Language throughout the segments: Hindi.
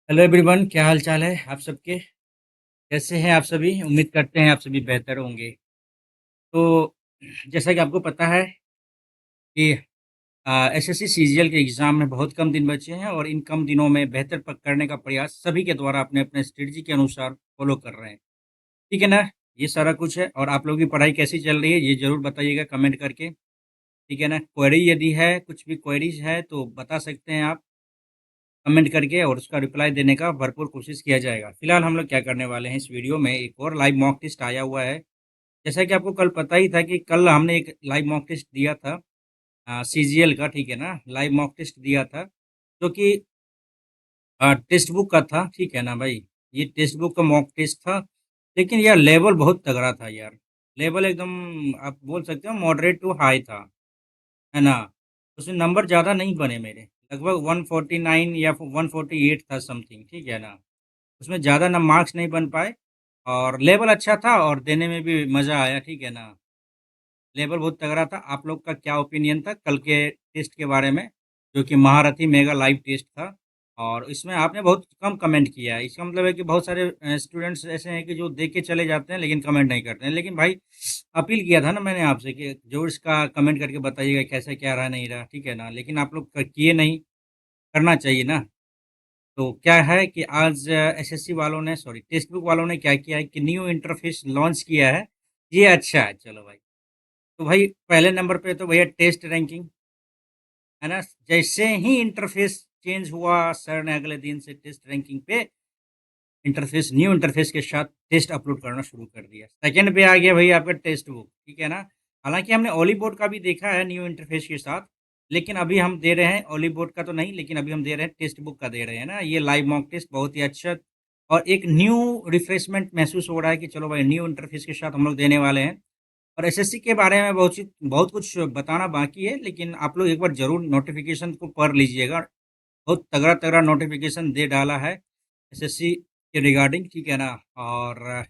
हेलो एवरीवन, क्या हाल चाल है आप सबके। कैसे हैं आप सभी? उम्मीद करते हैं आप सभी बेहतर होंगे। तो जैसा कि आपको पता है कि एसएससी सीजीएल के एग्ज़ाम में बहुत कम दिन बचे हैं और इन कम दिनों में बेहतर करने का प्रयास सभी के द्वारा अपने अपने स्ट्रेटजी के अनुसार फॉलो कर रहे हैं। ठीक है ना? ये सारा कुछ है और आप लोगों की पढ़ाई कैसी चल रही है ये ज़रूर बताइएगा कमेंट करके। ठीक है ना? क्वेरी यदि है, कुछ भी क्वेरीज है तो बता सकते हैं आप कमेंट करके, और उसका रिप्लाई देने का भरपूर कोशिश किया जाएगा। फिलहाल हम लोग क्या करने वाले हैं, इस वीडियो में एक और लाइव मॉक टेस्ट आया हुआ है। जैसा कि आपको कल पता ही था कि कल हमने एक लाइव मॉक टेस्ट दिया था सीजीएल का, ठीक है ना? लाइव मॉक टेस्ट दिया था जो कि टेक्स्ट बुक का था, ठीक है ना भाई? ये टेक्स्ट बुक का मॉक टेस्ट था, लेकिन यार लेवल बहुत तगड़ा था यार। लेवल एकदम आप बोल सकते हो मॉडरेट टू हाई था, है ना? उसमें नंबर ज़्यादा नहीं बने मेरे, लगभग 149 या 148 था समथिंग, ठीक है ना? उसमें ज़्यादा ना मार्क्स नहीं बन पाए और लेवल अच्छा था और देने में भी मज़ा आया, ठीक है ना? लेवल बहुत तगड़ा था। आप लोग का क्या ओपिनियन था कल के टेस्ट के बारे में, जो कि महारथी मेगा लाइव टेस्ट था? और इसमें आपने बहुत कम कमेंट किया है। इसका मतलब है कि बहुत सारे स्टूडेंट्स ऐसे हैं कि जो देख के चले जाते हैं लेकिन कमेंट नहीं करते हैं। लेकिन भाई अपील किया था ना मैंने आपसे कि ज़रूर इसका कमेंट करके बताइएगा कैसा क्या रहा, नहीं रहा, ठीक है ना? लेकिन आप लोग किए नहीं, करना चाहिए ना। तो क्या है कि आज एसएससी वालों ने, सॉरी टेक्स्ट बुक वालों ने क्या किया है कि न्यू इंटरफेस लॉन्च किया है। ये अच्छा है, चलो भाई। तो भाई पहले नंबर पे तो भैया टेस्ट रैंकिंग, है ना? जैसे ही इंटरफेस चेंज हुआ सर ने अगले दिन से टेस्ट रैंकिंग पे इंटरफेस, न्यू इंटरफेस के साथ टेस्ट अपलोड करना शुरू कर दिया। सेकंड पे आ गया भाई आपका टेक्स्ट बुक, ठीक है ना? हालांकि हमने ओली बोर्ड का भी देखा है न्यू इंटरफेस के साथ, लेकिन अभी हम दे रहे हैं ओली बोर्ड का तो नहीं, लेकिन अभी हम दे रहे हैं टेक्स्ट बुक का दे रहे हैं ना। ये लाइव मॉक टेस्ट बहुत ही अच्छा और एक न्यू रिफ्रेशमेंट महसूस हो रहा है कि चलो भाई न्यू इंटरफेस के साथ हम लोग देने वाले हैं। और एसएससी के बारे में बहुत कुछ बताना बाकी है, लेकिन आप लोग एक बार जरूर नोटिफिकेशन को पढ़ लीजिएगा। बहुत तगड़ा तगड़ा नोटिफिकेशन दे डाला है एसएससी के रिगार्डिंग, ठीक है ना? और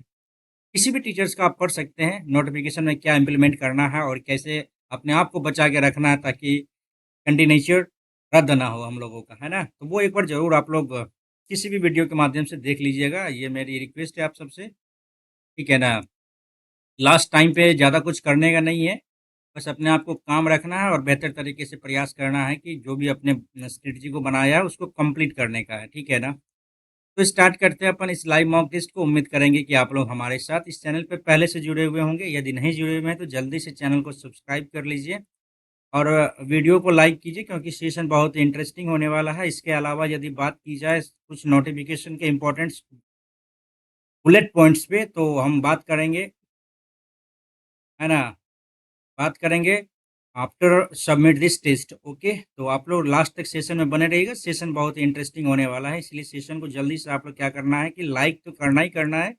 किसी भी टीचर्स का आप पढ़ सकते हैं नोटिफिकेशन में क्या इम्प्लीमेंट करना है और कैसे अपने आप को बचा के रखना है ताकि कंटिन्यूचर रद्द ना हो हम लोगों का, है ना? तो वो एक बार ज़रूर आप लोग किसी भी वीडियो के माध्यम से देख लीजिएगा, ये मेरी रिक्वेस्ट है आप सबसे, ठीक है ना? लास्ट टाइम पे ज़्यादा कुछ करने का नहीं है, बस अपने आप को काम रखना है और बेहतर तरीके से प्रयास करना है कि जो भी अपने स्ट्रेटजी को बनाया है उसको कंप्लीट करने का है, ठीक है ना? तो स्टार्ट करते हैं अपन इस लाइव मॉक टेस्ट को। उम्मीद करेंगे कि आप लोग हमारे साथ इस चैनल पे पहले से जुड़े हुए होंगे। यदि नहीं जुड़े हुए हैं तो जल्दी से चैनल को सब्सक्राइब कर लीजिए और वीडियो को लाइक कीजिए क्योंकि सेशन बहुत ही इंटरेस्टिंग होने वाला है। इसके अलावा यदि बात की जाए कुछ नोटिफिकेशन के इम्पोर्टेंट्स बुलेट पॉइंट्स पे तो हम बात करेंगे, है ना? बात करेंगे after submit this test, okay? तो आप लोग लास्ट तक सेशन में बने रहिएगा। सेशन बहुत ही इंटरेस्टिंग होने वाला है, इसलिए सेशन को जल्दी से आप लोग क्या करना है कि लाइक तो करना ही करना है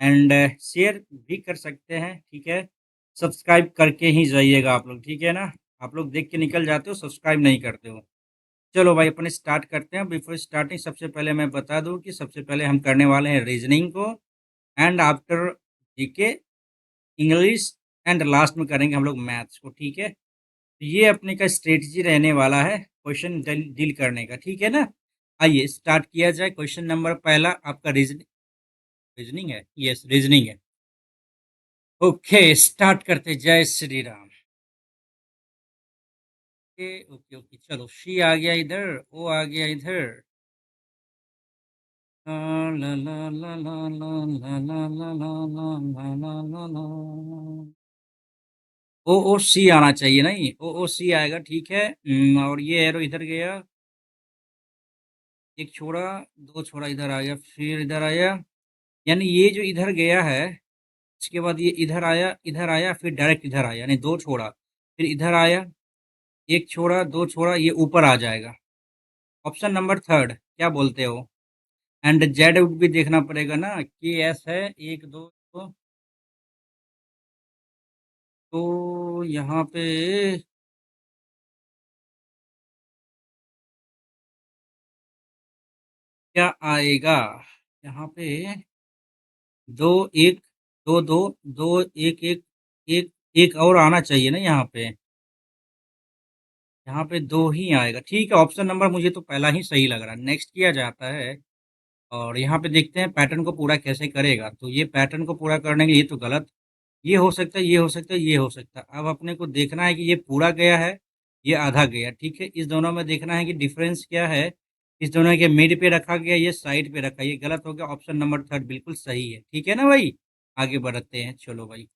एंड शेयर भी कर सकते हैं, ठीक है? सब्सक्राइब करके ही जाइएगा आप लोग, ठीक है ना? आप लोग देख के निकल जाते हो, सब्सक्राइब नहीं करते हो। चलो भाई अपन स्टार्ट करते हैं। बिफोर स्टार्टिंग सबसे पहले मैं बता दूं कि सबसे पहले हम करने वाले हैं रीजनिंग को and after GK, English and last में करेंगे हम लोग मैथ्स को, ठीक है? तो ये अपने का स्ट्रेटजी रहने वाला है क्वेश्चन डील करने का, ठीक है ना? आइए स्टार्ट किया जाए। क्वेश्चन नंबर पहला आपका रीजनिंग, रीजनिंग है, यस रीजनिंग है। ओके स्टार्ट करते, जय Shri Ram. Okay okay okay, चलो शी आ गया इधर, ओ आ गया इधर। ला ला ला ला ला ला ला ला ला ला ला ला ला ला। ओ ओ सी आना चाहिए, नहीं ओ सी आएगा, ठीक है। और ये एरो इधर गया, एक छोड़ा, दो छोड़ा, इधर आ गया, फिर इधर आया। यानी ये जो इधर गया है इसके बाद ये इधर आया फिर डायरेक्ट इधर आया, यानी दो छोड़ा, फिर इधर आया, एक छोड़ा, दो छोड़ा, ये ऊपर आ जाएगा। ऑप्शन नंबर थर्ड, क्या बोलते हो? एंड जेड भी देखना पड़ेगा ना कि एस है, एक दो तो यहाँ पे क्या आएगा? यहाँ पे दो एक, दो दो, दो एक एक, एक एक और आना चाहिए ना यहाँ पे। यहाँ पे दो ही आएगा, ठीक है। ऑप्शन नंबर मुझे तो पहला ही सही लग रहा है, नेक्स्ट किया जाता है। और यहाँ पे देखते हैं पैटर्न को पूरा कैसे करेगा। तो ये पैटर्न को पूरा करने के लिए ये तो गलत, ये हो सकता है, ये हो सकता है, ये हो सकता है। अब अपने को देखना है कि ये पूरा गया है, ये आधा गया, ठीक है? इस दोनों में देखना है कि डिफरेंस क्या है। इस दोनों के मिड पे रखा गया, ये साइड पे रखा, ये गलत हो गया। ऑप्शन नंबर 3 बिल्कुल सही है, ठीक है ना भाई? आगे बढ़ते हैं, चलो भाई।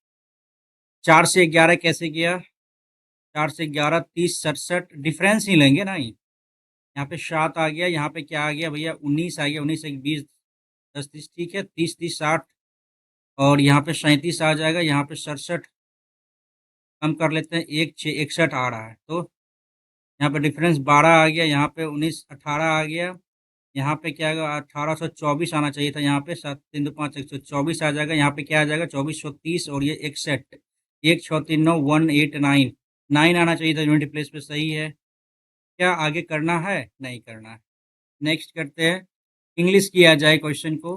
4 से 11 कैसे गया? 4 से 11 30 67 डिफरेंस ही लेंगे ना ही। यहाँ पे 7 आ गया, यहाँ पे क्या आ गया भैया 19 आ गया, 19 एक 20 10 30 ठीक है, 30 30 60 और यहाँ पे 37 आ जाएगा, यहाँ पे 67 कम कर लेते हैं, 1 6 61 आ रहा है। तो यहाँ पे डिफरेंस 12 आ गया, यहाँ पे 19 18 आ गया, यहाँ पे क्या आएगा 1824 आना चाहिए था, यहाँ पे 7 3 2 5 124 आ जाएगा, यहाँ पे क्या आ जाएगा 2430 और ये 61 1 6 3 9 1 8 9 9 आना चाहिए था यूनिट प्लेस पे, सही है। क्या आगे करना है? नहीं करना है। नेक्स्ट करते हैं, इंग्लिश किया जाए क्वेश्चन को,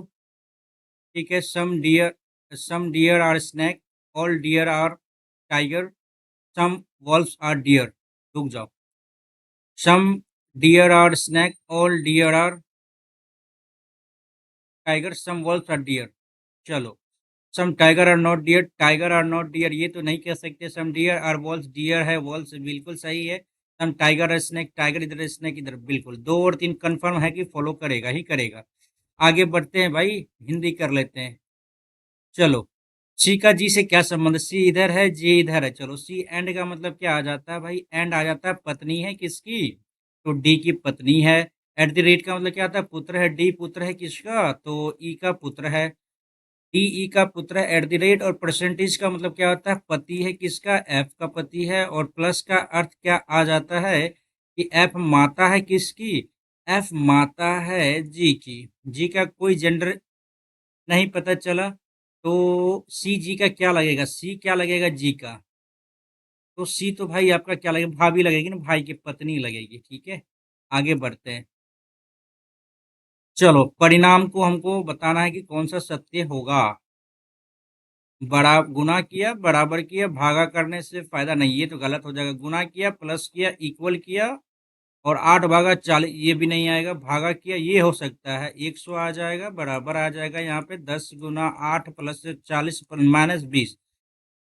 ठीक है। Some deer are snake, all deer are tiger, some wolves are deer. रुक जाओ। Some deer are snake, all deer are tiger, some wolves are deer. चलो, some tiger are not deer, tiger are not deer ये तो नहीं कह सकते। Some deer are wolves, deer है, वॉल्व्स बिल्कुल सही है। Some tiger are snake, tiger इधर स्नैक इधर, बिल्कुल 2 और 3 कंफर्म है कि फॉलो करेगा ही करेगा। आगे बढ़ते हैं भाई, हिंदी कर लेते हैं। चलो, सी का जी से क्या संबंध? सी इधर है, जी इधर है। चलो, सी एंड का मतलब क्या आ जाता है भाई? एंड आ जाता है पत्नी है किसकी? तो डी की पत्नी है। एट द रेट का मतलब क्या आता है? पुत्र है। डी पुत्र है किसका? तो ई का पुत्र है। डी ई का पुत्र है एट द रेट। और परसेंटेज का मतलब क्या होता है? पति है किसका? एफ का पति है। और प्लस का अर्थ क्या आ जाता है कि एफ माता है किसकी? एफ माता है जी की। जी का कोई जेंडर नहीं पता चला, तो सी जी का क्या लगेगा? सी क्या लगेगा जी का? तो सी तो भाई आपका क्या लगेगा? भाभी लगेगी ना, भाई की पत्नी लगेगी, ठीक है। आगे बढ़ते हैं। चलो, परिणाम को हमको बताना है कि कौन सा सत्य होगा। बड़ा गुना किया, बराबर किया, भागा करने से फायदा नहीं, ये तो गलत हो जाएगा। गुना किया, प्लस किया, इक्वल किया और 8 भागा 40, ये भी नहीं आएगा। भागा किया, ये हो सकता है 100 आ जाएगा, बराबर आ जाएगा यहाँ पे 10 गुना 8 प्लस 40 माइनस 20,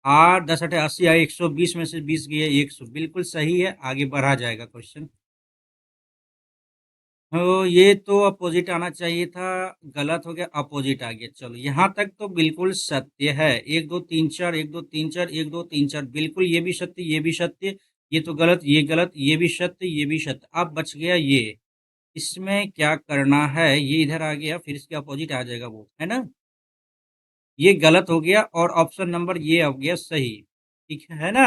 8 10 8 80 है, 120 में से 20 गया 100, बिल्कुल सही है। आगे बढ़ा जाएगा क्वेश्चन। तो ये तो अपोजिट आना चाहिए था, गलत हो गया, अपोजिट आ गया। चलो, यहाँ तक तो बिल्कुल सत्य है। 1 2 3 4 1 2 3 4 1 2 3 4, बिल्कुल ये भी सत्य, ये भी सत्य। ये तो गलत, ये गलत, ये भी सत्य, ये भी सत्य। अब बच गया ये। इसमें क्या करना है? ये इधर आ गया, फिर इसके अपोजिट आ जाएगा वो, है ना? ये गलत हो गया और ऑप्शन नंबर ये हो गया सही, ठीक है ना?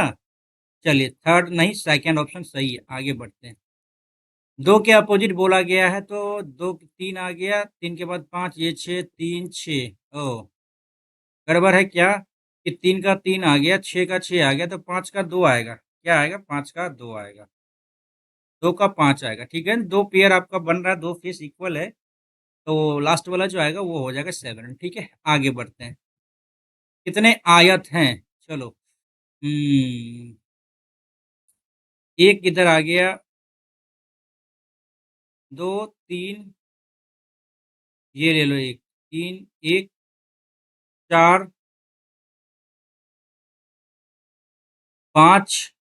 चलिए, थर्ड नहीं, सेकंड ऑप्शन सही है। आगे बढ़ते हैं। 2 के अपोजिट बोला गया है, तो 2 3 आ गया, 3 के बाद 5, ये 6 3 6। ओ, गड़बड़ है क्या? कि 3 का 3 आ गया, 6 का 6 आ गया, तो 5 का 2 आएगा। क्या आएगा? 5 का 2 आएगा। 2 का 5 आएगा, ठीक है। 2 पेयर आपका बन रहा है, 2 फेस इक्वल है, तो लास्ट वाला जो आएगा वो हो जाएगा 7, ठीक है। आगे बढ़ते हैं। कितने आयत हैं? चलो, एक इधर आ गया, 2 3, ये ले लो, एक 3 1 4 5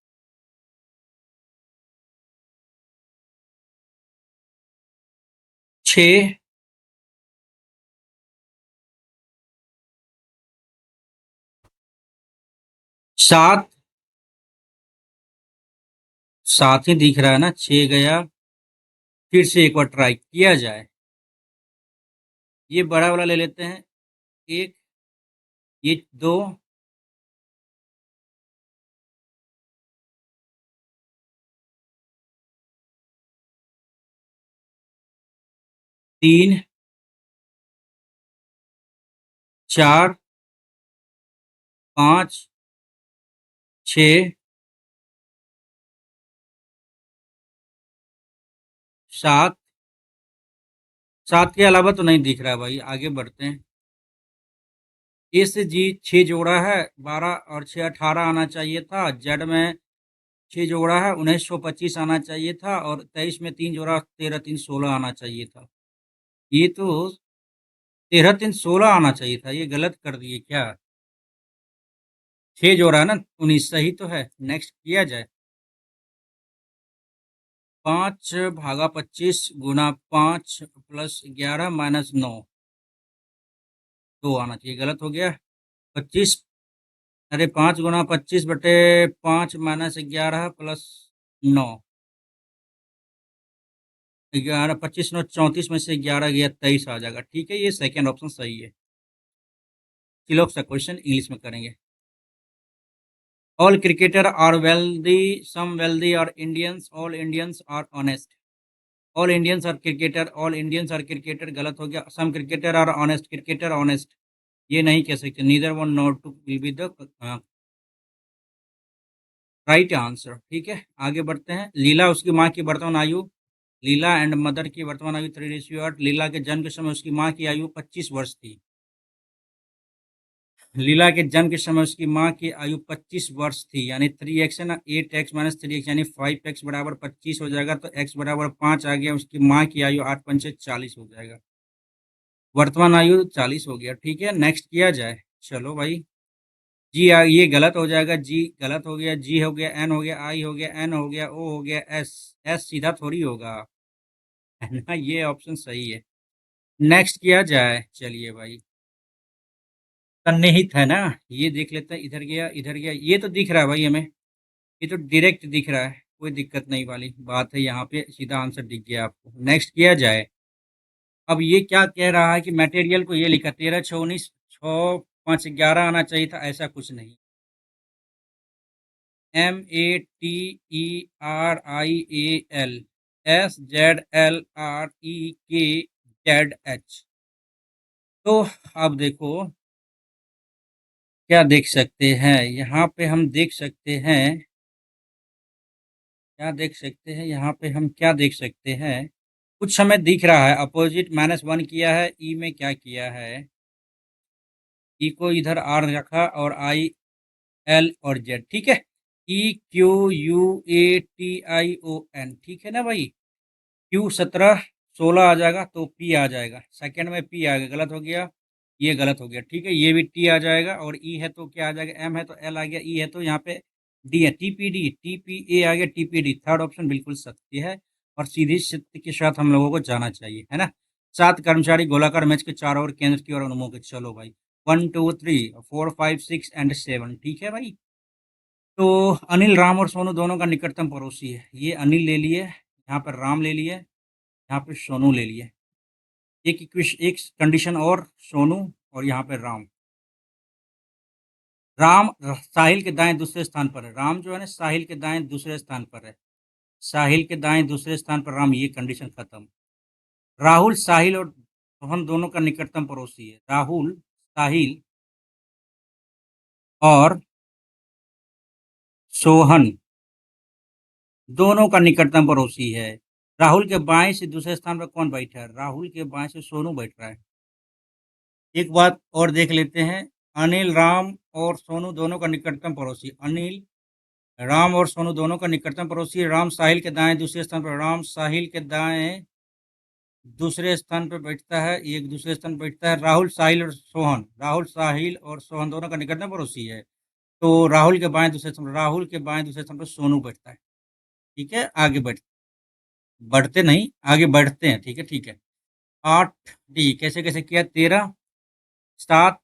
6 7, 7 ही दिख रहा है ना, 6 गया। फिर से एक बार ट्राई किया जाए। ये बड़ा वाला ले लेते हैं, एक, ये 2, 3 4 5 6 7, 7 के अलावा तो नहीं दिख रहा है भाई। आगे बढ़ते हैं। ए से जी 6 जोड़ा है, 12 और 6 18 आना चाहिए था। जेड में 6 जोड़ा है, 1925 आना चाहिए था। और 23 में 3 जोड़ा, 13 3 16 आना चाहिए था। ये तो 13 3 16 आना चाहिए था, ये गलत कर दिए क्या? 6 जो रहा ना 19 सही तो है। नेक्स्ट किया जाए। 5 भागा 25 गुना 5 प्लस 11 माइनस 9, 2 आना चाहिए, गलत हो गया। 25, अरे 5 गुना 25 बटे 5 माइनस 11 प्लस 9, 11 25 9 34 में से 11 गया 23 आ जाएगा। ठीक है, ये सेकंड ऑप्शन सही है। चलो सा क्वेश्चन इंग्लिश में करेंगे। All cricketer are wealthy, some wealthy are Indians, all Indians are honest. All Indians are cricketer, all Indians are cricketer गलत हो गया। Some cricketer are honest, cricketer honest ये नहीं कह सकते। Neither one nor two will be the right answer. ठीक है, आगे बढ़ते हैं। लीला उसकी माँ की वर्तमान आयु, लीला एंड मदर की वर्तमान आयु 3:8। लीला के जन्म के समय उसकी माँ की आयु 25 वर्ष थी। लीला के जन्म के समय उसकी माँ की आयु 25 वर्ष थी, यानी 3x है ना, 8x माइनस 3x यानी 5x बराबर 25 हो जाएगा, तो x बराबर 5 आ गया। उसकी माँ की आयु 8 पंचे 40 हो जाएगा। वर्तमान आयु 40 हो गया। ठीक है, नेक्स्ट किया जाए। चलो भाई, जी ये गलत हो जाएगा, जी गलत हो गया, जी हो गया, एन हो गया, आई हो गया, एन हो गया, ओ हो गया, एस, एस सीधा थोड़ी होगा, है ना, ये ऑप्शन सही है। नेक्स्ट किया जाए। चलिए भाई, सन्निहित है ना, ये देख लेते हैं। इधर गया इधर गया, ये तो दिख रहा है भाई हमें, ये तो डायरेक्ट दिख रहा है, कोई दिक्कत नहीं वाली बात है। यहाँ पे सीधा आंसर दिख गया आपको। नेक्स्ट किया जाए। अब ये क्या कह रहा है कि मटेरियल को ये लिखा 13 6 19 6 5 11 आना चाहिए था, ऐसा कुछ नहीं। Material, SZLREKZH। तो अब देखो क्या देख सकते हैं यहाँ पे, हम देख सकते हैं क्या देख सकते हैं यहाँ पे, हम क्या देख सकते हैं। कुछ हमें दिख रहा है, अपोजिट -1 किया है, ई में क्या किया है, ई को इधर आर रखा और आई एल और जेड। ठीक है, EQUATION, ठीक है ना भाई। Q 17 16 आ जाएगा तो P आ जाएगा, सेकंड में P आ गया, गलत हो गया, ये गलत हो गया। ठीक है, ये भी T आ जाएगा, और E है तो क्या आ जाएगा, M है तो L आ गया, E है तो यहाँ पे D है, TPA आ गया, TPD। थर्ड ऑप्शन बिल्कुल सत्य है, और सीधी सत्य के साथ हम लोगों को जाना चाहिए, है ना। 7 कर्मचारी गोलाकार मेज के चारों ओर केंद्र की ओर उन्मुख। चलो भाई, 1 2 3 4 5 6 एंड 7। ठीक है भाई, तो अनिल राम और सोनू दोनों का निकटतम पड़ोसी है। ये अनिल ले लिए, यहाँ पर राम ले लिए, यहाँ पे सोनू ले लिए। एक कंडीशन और, सोनू और यहाँ पे राम। राम साहिल के दाएं दूसरे स्थान पर है, राम जो है ना साहिल के दाएं दूसरे स्थान पर है, साहिल के दाएं दूसरे स्थान पर राम, ये कंडीशन खत्म। राहुल साहिल और रोहन दोनों का निकटतम पड़ोसी है, राहुल साहिल और सोहन दोनों का निकटतम पड़ोसी है। राहुल के बाएं से दूसरे स्थान पर कौन बैठा है, राहुल के बाएं से सोनू बैठ रहा है। एक बात और देख लेते हैं, अनिल राम और सोनू दोनों का निकटतम पड़ोसी, अनिल राम और सोनू दोनों का निकटतम पड़ोसी। राम साहिल के दाएं दूसरे स्थान पर, राम साहिल के दाएं दूसरे स्थान पर बैठता है, एक दूसरे स्थान पर बैठता है। राहुल साहिल और सोहन, राहुल साहिल और सोहन दोनों का निकटतम पड़ोसी है, तो राहुल के बाएं दूसरे स्थान पर, राहुल के बाएं दूसरे स्थान पर सोनू बैठता है। ठीक है, आगे बढ़ते नहीं, आगे बढ़ते हैं। ठीक है ठीक है। 8 डी कैसे कैसे किया, 13 7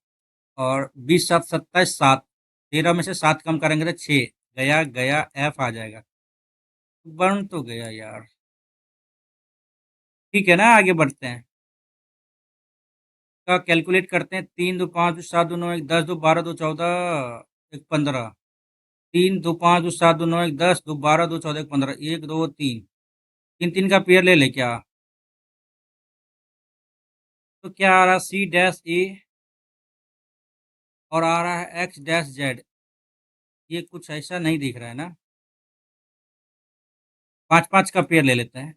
और 20 7 27 7, 13 में से 7 कम करेंगे तो 6 गया गया, एफ आ जाएगा। बन तो गया यार। ठीक है ना, आगे बढ़ते हैं। का कैलकुलेट करते हैं। 3 2 5 2 7 2 9 1 10 2 12 2 14 1 15। 3 2 5 2 7 2 9 1 10 2 12 2 14 1 15, 1 2 3, 3 का पेयर ले ले क्या, तो क्या आ रहा, C-A और आ रहा है X-Z। ये कुछ ऐसा नहीं दिख रहा है ना, 5 5 का पेयर ले लेते हैं।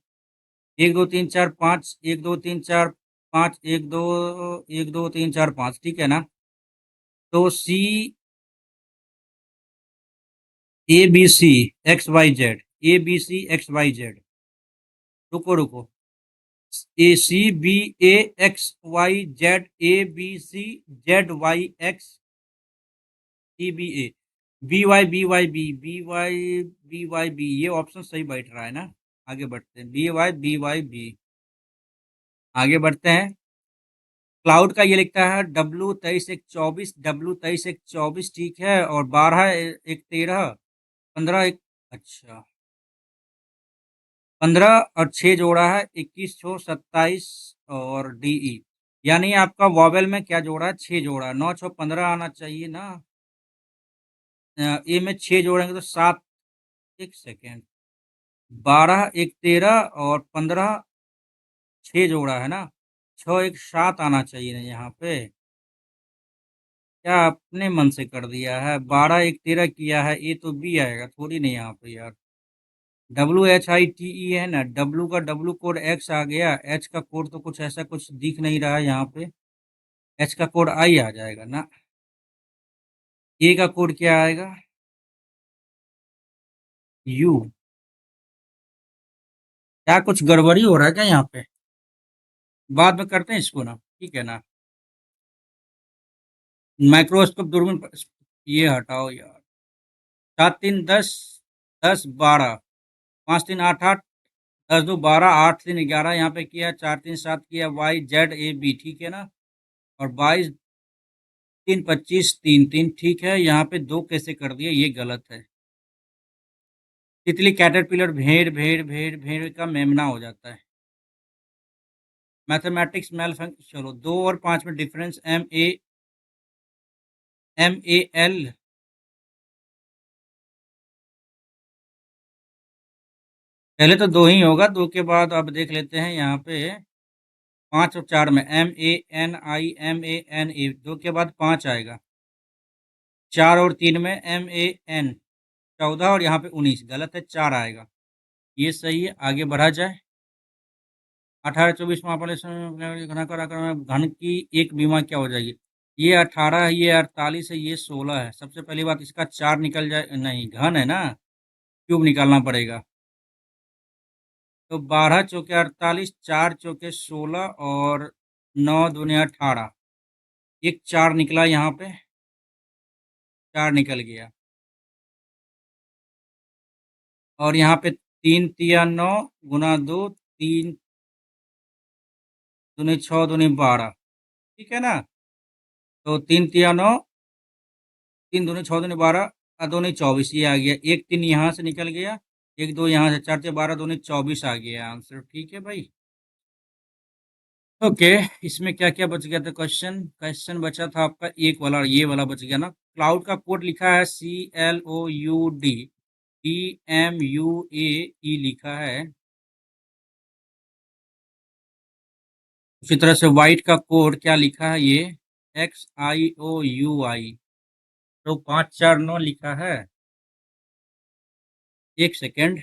1 2 3 4 5, 1 2 3 4 5, 1 2 3 4 5, ठीक है ना। तो ABC XYZ, ABC XYZ। रुको रुको, ACBAXYZABCZYXTBA BYBYB ये ऑप्शन सही बैठ रहा है ना। आगे बढ़ते हैं, BYBYB। आगे बढ़ते हैं। क्लाउड का ये लिखता है W23 1 24, W23 1 24 ठीक है, और 12 1 13, 15 1, अच्छा 15 और 6 जोड़ा है, 21 6 27 और DE, यानी आपका वॉवेल में क्या जोड़ा है, 6 जोड़ा है। 9 6 15 आना चाहिए ना। ए में 6 जोड़ेंगे तो 7, एक सेकेंड, 12 1 13 और 15 6 जोड़ा है ना, 6 1 7 आना चाहिए ना यहाँ पे। क्या अपने मन से कर दिया है, 12 1 13 किया है, ए तो बी आएगा थोड़ी नहीं यहाँ पे यार। WHITE है ना, W का W कोड X आ गया, H का कोड तो कुछ ऐसा कुछ दिख नहीं रहा है यहाँ पे, H का कोड I आ जाएगा ना। A का कोड क्या आएगा, U। क्या कुछ गड़बड़ी हो रहा है क्या यहाँ पे, बाद में करते हैं इसको ना, ठीक है ना। माइक्रोस्कोप दूरबीन ये हटाओ यार। 7 3 10, 10 12, 5 3 8 8, 10 2 12, 8 3 11 यहाँ पे किया, 4 3 7 किया, YZAB ठीक है ना, और 22 3 25 3 3 ठीक है। यहाँ पे 2 कैसे कर दिया, ये गलत है। तितली कैटरपिलर भेड़ भेड़ भेड़ भेड़ का मेमना हो जाता है। मैथमेटिक्स मेल फंक्शन, चलो 2 और 5 में डिफरेंस, MAL। पहले तो 2 ही होगा, 2 के बाद अब देख लेते हैं यहाँ पे। 5 और 4 में MANI, 2 के बाद 5 आएगा। 4 और 3 में MAN, 14 और यहाँ पे 19, गलत है, 4 आएगा। ये सही है, आगे बढ़ा जाए। 18 24 घनाकार आकार में घन की एक बीमा क्या हो जाएगी, ये 18 है, ये 48 है, ये 16 है। सबसे पहली बात, इसका 4 निकल जाए, नहीं घन है ना, क्यूब निकालना पड़ेगा। तो 12 चौके 48, 4 चौके 16 और 9 दूनी 18, एक 4 निकला यहाँ पे, 4 निकल गया। और यहाँ पे 3 तिया 9 गुना 2, 3 दूनी 6 दूनी 12, ठीक है ना। तो 3 तिया 9, 3 दूनी 6 दूनी 12, दूनी 24, ये आ गया। एक 3 यहाँ से निकल गया, एक 2 यहाँ से, 4 से 12 दूनी 24 आ गया आंसर, ठीक है भाई। ओके, इसमें क्या क्या बच गया था, क्वेश्चन क्वेश्चन बचा था आपका एक वाला, ये वाला बच गया ना। क्लाउड का कोड लिखा है CLOUD DMUAE लिखा है। उसी तरह से व्हाइट का कोड क्या लिखा है, ये XIOUI। तो 549 लिखा है, एक सेकेंड,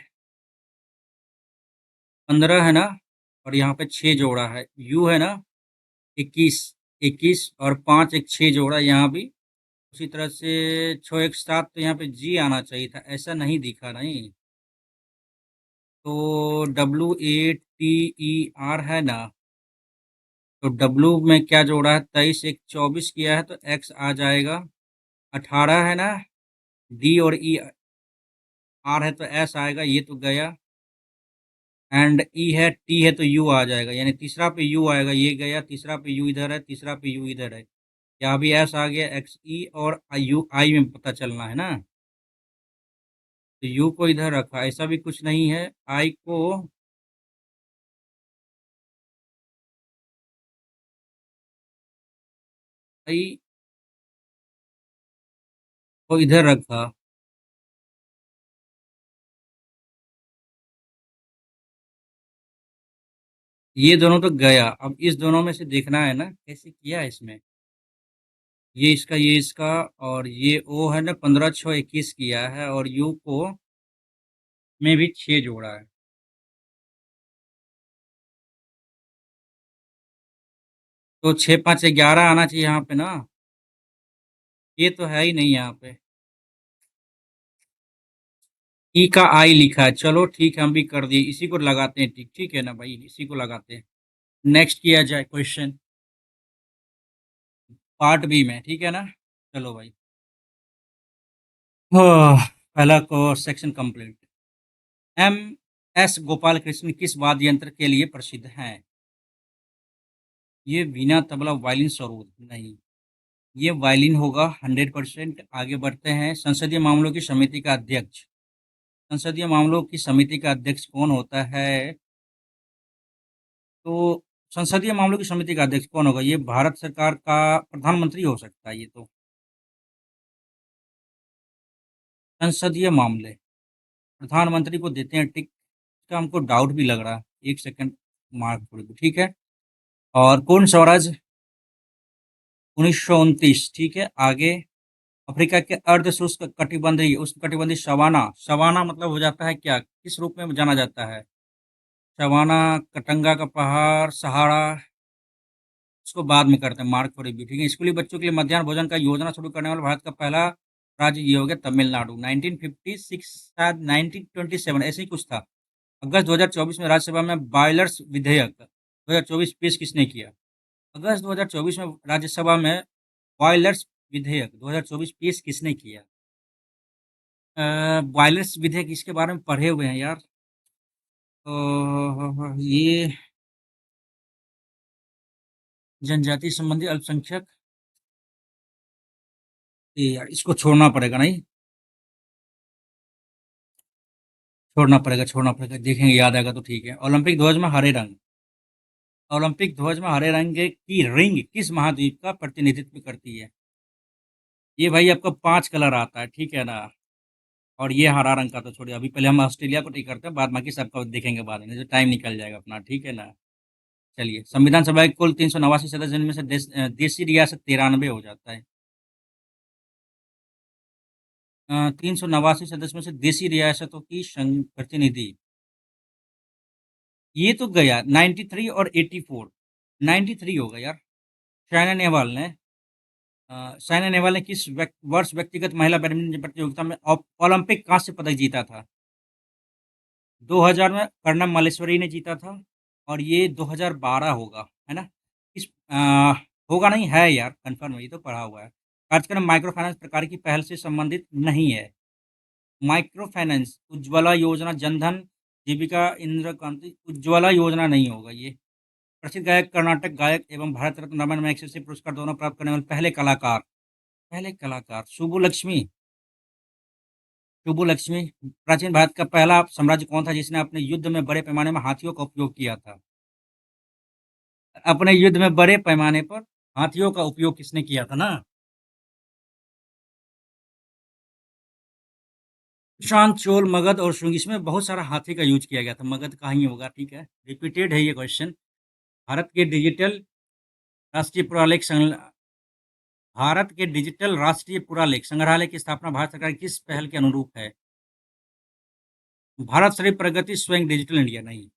15 है ना, और यहाँ पे 6 जोड़ा है, U है ना, 21, 21 और 5 एक 6 जोड़ा यहाँ भी। उसी तरह से 6 1 7, तो यहाँ पे G आना चाहिए था, ऐसा नहीं दिखा नहीं। तो WATER है ना, तो W में क्या जोड़ा है, 23 1 24 किया है, तो X आ जाएगा। 18 है ना, D और E R है तो S आएगा, ये तो गया। एंड E है, T है तो U आ जाएगा, यानी तीसरा पे U आएगा, ये गया। तीसरा पे U इधर है, तीसरा पे U इधर है, यहाँ भी S आ गया। XE और I में पता चलना है ना, तो U को इधर रखा, ऐसा भी कुछ नहीं है। I को इधर रखा। ये दोनों तो गया, अब इस दोनों में से देखना है ना कैसे किया है इसमें। ये इसका, ये इसका, और ये O है ना, 15 6 21 किया है, और U को में भी 6 जोड़ा है। तो 6 5 11 आना चाहिए यहाँ पे ना, ये तो है ही नहीं यहाँ पे। ई का आई लिखा है, चलो ठीक है, हम भी कर दिए, इसी को लगाते हैं, ठीक ठीक है ना भाई, इसी को लगाते हैं। नेक्स्ट किया जाए क्वेश्चन पार्ट बी में, ठीक है ना? चलो भाई। पहला को section complete. M S Gopal Krishna किस वाद्य यंत्र के लिए प्रसिद्ध हैं? ये वीणा, तबला, वायलिन, सरोद? नहीं, ये वायलिन होगा 100%। आगे बढ़ते हैं। संसदीय मामलों की समिति का अध्यक्ष, संसदीय मामलों की समिति का अध्यक्ष कौन होता है? तो संसदीय मामलों की समिति का अध्यक्ष कौन होगा? ये भारत सरकार का प्रधानमंत्री हो सकता है ये तो। संसदीय मामले प्रधानमंत्री को देते हैं टिक। इसका हमको डाउट भी लग रहा है, एक सेकंड मार्क थोड़ी को, ठीक है। और पूर्ण स्वराज 1929, ठीक है। आगे अफ्रीका के अर्ध शुष्क कटिबंधीय उष्णकटिबंधीय सवाना, सवाना मतलब हो जाता है क्या, किस रूप में जाना जाता है? सवाना, कटंगा का पहाड़, सहारा। इसको बाद में करते हैं मार्क फॉर रिव्यू, ठीक है। स्कूली बच्चों के लिए मध्याह्न भोजन का योजना शुरू करने वाला भारत का पहला राज्य ये हो गया तमिलनाडु, 1956 शायद 1927 ऐसे ही कुछ था। अगस्त 2024 में राज्यसभा में बॉयलर्स विधेयक 2024 पेश किसने किया? अगस्त 2024 में राज्यसभा में बॉयलर्स विधेयक 2024 पेश किसने किया? बॉयलर्स विधेयक इसके बारे में पढ़े हुए हैं यार। ये जनजाति संबंधी अल्पसंख्यक, ये यार इसको छोड़ना पड़ेगा, नहीं छोड़ना पड़ेगा, देखेंगे याद आएगा तो ठीक है। ओलंपिक ध्वज में हरे रंग, ओलंपिक ध्वज में हरे रंग की रिंग किस महाद्वीप का प्रतिनिधित्व करती है? ये भाई आपका 5 कलर आता है, ठीक है ना। और ये हरा रंग का तो छोड़िए, अभी पहले हम ऑस्ट्रेलिया को टिक करते हैं, बाद बाकी सबका देखेंगे बाद में, जो टाइम निकल जाएगा अपना, ठीक है ना। चलिए, संविधान सभा के कुल 389 सदस्य जिनमें से देशी रियासत 93 हो जाता है। 389 सदस्य में से देशी रियासतों की प्रतिनिधि, ये तो गया 93 और 84, 93 होगा यार। साइना नेहवाल ने साइना नेहवाल ने किस वर्ष व्यक्तिगत महिला बैडमिंटन प्रतियोगिता में ओलंपिक कांस्य पदक जीता था? 2000 में कर्णम मालेश्वरी ने जीता था, और ये 2012 होगा, है ना? इस होगा नहीं है यार, कंफर्म है, ये तो पढ़ा हुआ है। कार्यक्रम माइक्रो फाइनेंस प्रकार की पहल से संबंधित नहीं है। माइक्रो फाइनेंस, उज्ज्वला योजना, जनधन, जीविका, इंदिरा क्रांति, उज्ज्वला योजना नहीं होगा ये। प्रसिद्ध गायक, कर्नाटक गायक एवं भारत रत्न रमन मैग्सेसे पुरस्कार दोनों प्राप्त करने वाले पहले कलाकार सुब्बुलक्ष्मी, सुब्बुलक्ष्मी। प्राचीन भारत का पहला साम्राज्य कौन था जिसने अपने युद्ध में बड़े पैमाने में हाथियों का उपयोग किया था? अपने युद्ध में बड़े पैमाने पर हाथियों का उपयोग किसने किया था ना? कुषाण, चोल, मगध और शुंग, इसमें बहुत सारा हाथी का यूज किया गया था, मगध का ही होगा, ठीक है। रिपीटेड है ये क्वेश्चन। भारत के डिजिटल राष्ट्रीय पुरालेख भारत के डिजिटल राष्ट्रीय पुरालेख संग्रहालय की स्थापना भारत सरकार की किस पहल के अनुरूप है? भारत श्री प्रगति स्वयं डिजिटल इंडिया? नहीं,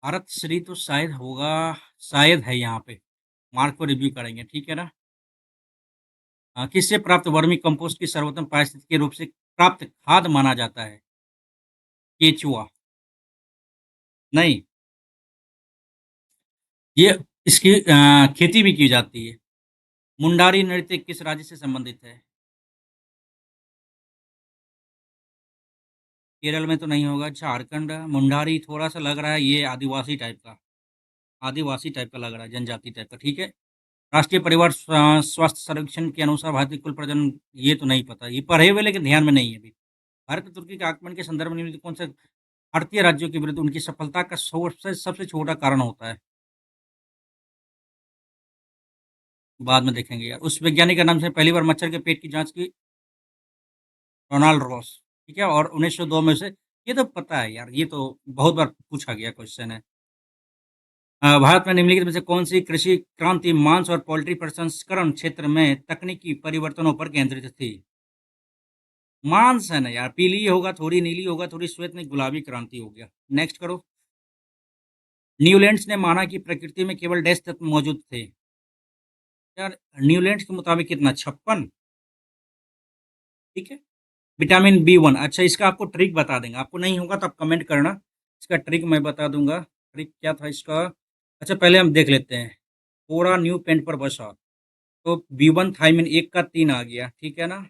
भारत श्री तो शायद होगा, शायद है यहाँ पे, मार्क को रिव्यू करेंगे, ठीक है ना। किससे प्राप्त वर्मी कंपोस्ट की सर्वोत्तम पारिस्थितिक के रूप से प्राप्त खाद माना जाता है? केचुआ? नहीं, ये इसकी खेती भी की जाती है। मुंडारी नृत्य किस राज्य से संबंधित है? केरल में तो नहीं होगा, झारखंड। मुंडारी थोड़ा सा लग रहा है ये आदिवासी टाइप का, आदिवासी टाइप का लग रहा है, जनजाति टाइप का, ठीक है। राष्ट्रीय परिवार स्वास्थ्य सर्वेक्षण के अनुसार भारतीय कुल प्रजनन, ये तो नहीं पता, ये पढ़े हुए लेकिन ध्यान में नहीं है अभी। भारत में तुर्की के आक्रमण के संदर्भ में निम्नलिखित कौन से भारतीय राज्यों के विरुद्ध उनकी सफलता का सबसे छोटा कारण होता है? बाद में देखेंगे यार। उस वैज्ञानिक का नाम से पहली बार मच्छर के पेट की जांच की, रोनाल्ड रॉस, ठीक है। और 1902 में से, ये तो पता है यार, ये तो बहुत बार पूछा गया क्वेश्चन है। भारत में निम्नलिखित में से कौन सी कृषि क्रांति मांस और पोल्ट्री प्रसंस्करण क्षेत्र में तकनीकी परिवर्तनों पर केंद्रित थी? मांस है ना यार, पीली होगा, थोड़ी नीली होगा, थोड़ी श्वेत में, गुलाबी क्रांति हो गया। नेक्स्ट करो। न्यूलैंड्स ने माना कि प्रकृति में केवल डैश तत्व मौजूद थे। यार न्यूलैंड्स के मुताबिक कितना, 56, ठीक है। विटामिन B1, अच्छा इसका आपको ट्रिक बता देंगे, आपको नहीं होगा तो आप कमेंट करना, इसका ट्रिक मैं बता दूंगा। ट्रिक क्या था इसका? अच्छा पहले हम देख लेते हैं। थोड़ा न्यू पेंट पर बसा, तो B1 थायमिन 1 का 3 आ गया, ठीक है ना?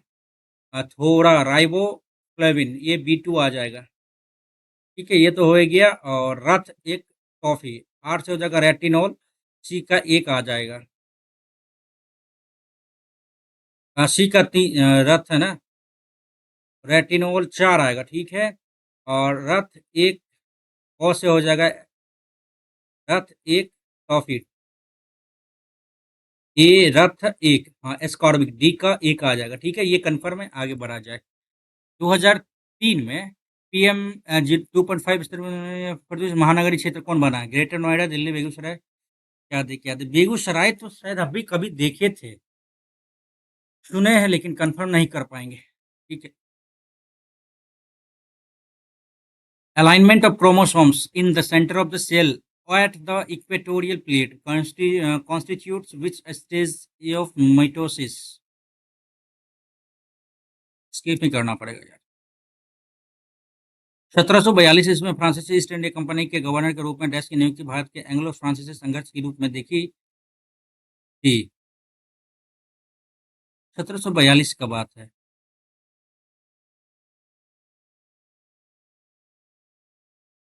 थोड़ा राइबोफ्लेविन ये B2 आ जाएगा, ठीक है? ये तो हो ही गया। और रथ एक कॉफ़ी, R से हो जाएगा रेटिनॉल, C का 1 आ जाएगा। C का रथ है ना, रेटिनॉल 4 आएगा, ठीक है? और रथ एक O से हो जाएगा रथ एक कॉफ़ी, ए रथ एक, हाँ एस्कॉर्बिक, डी का 1 आ जाएगा, ठीक है? ये कन्फर्म है, आगे बढ़ा जाए। 2003 में पीएम 2.5 स्तर प्रदेश महानगरीय क्षेत्र कौन बना है? ग्रेटर नोएडा, दिल्ली, बेगूसराय, क्या दे बेगूसराय तो शायद अभी कभी देखे थे, सुने हैं लेकिन कंफर्म नहीं कर पाएंगे, ठीक है? Alignment of chromosomes in the center of the cell at the equatorial plate constitutes which stage of mitosis? Skip नहीं करना पड़ेगा यार। 1742 ईस्वी में फ्रांसीसी ईस्ट इंडिया कंपनी के गवर्नर के रूप में डैश की नियुक्ति भारत के एंग्लो फ्रांसीसी संघर्ष के रूप में देखी थी। 1742 का बात है।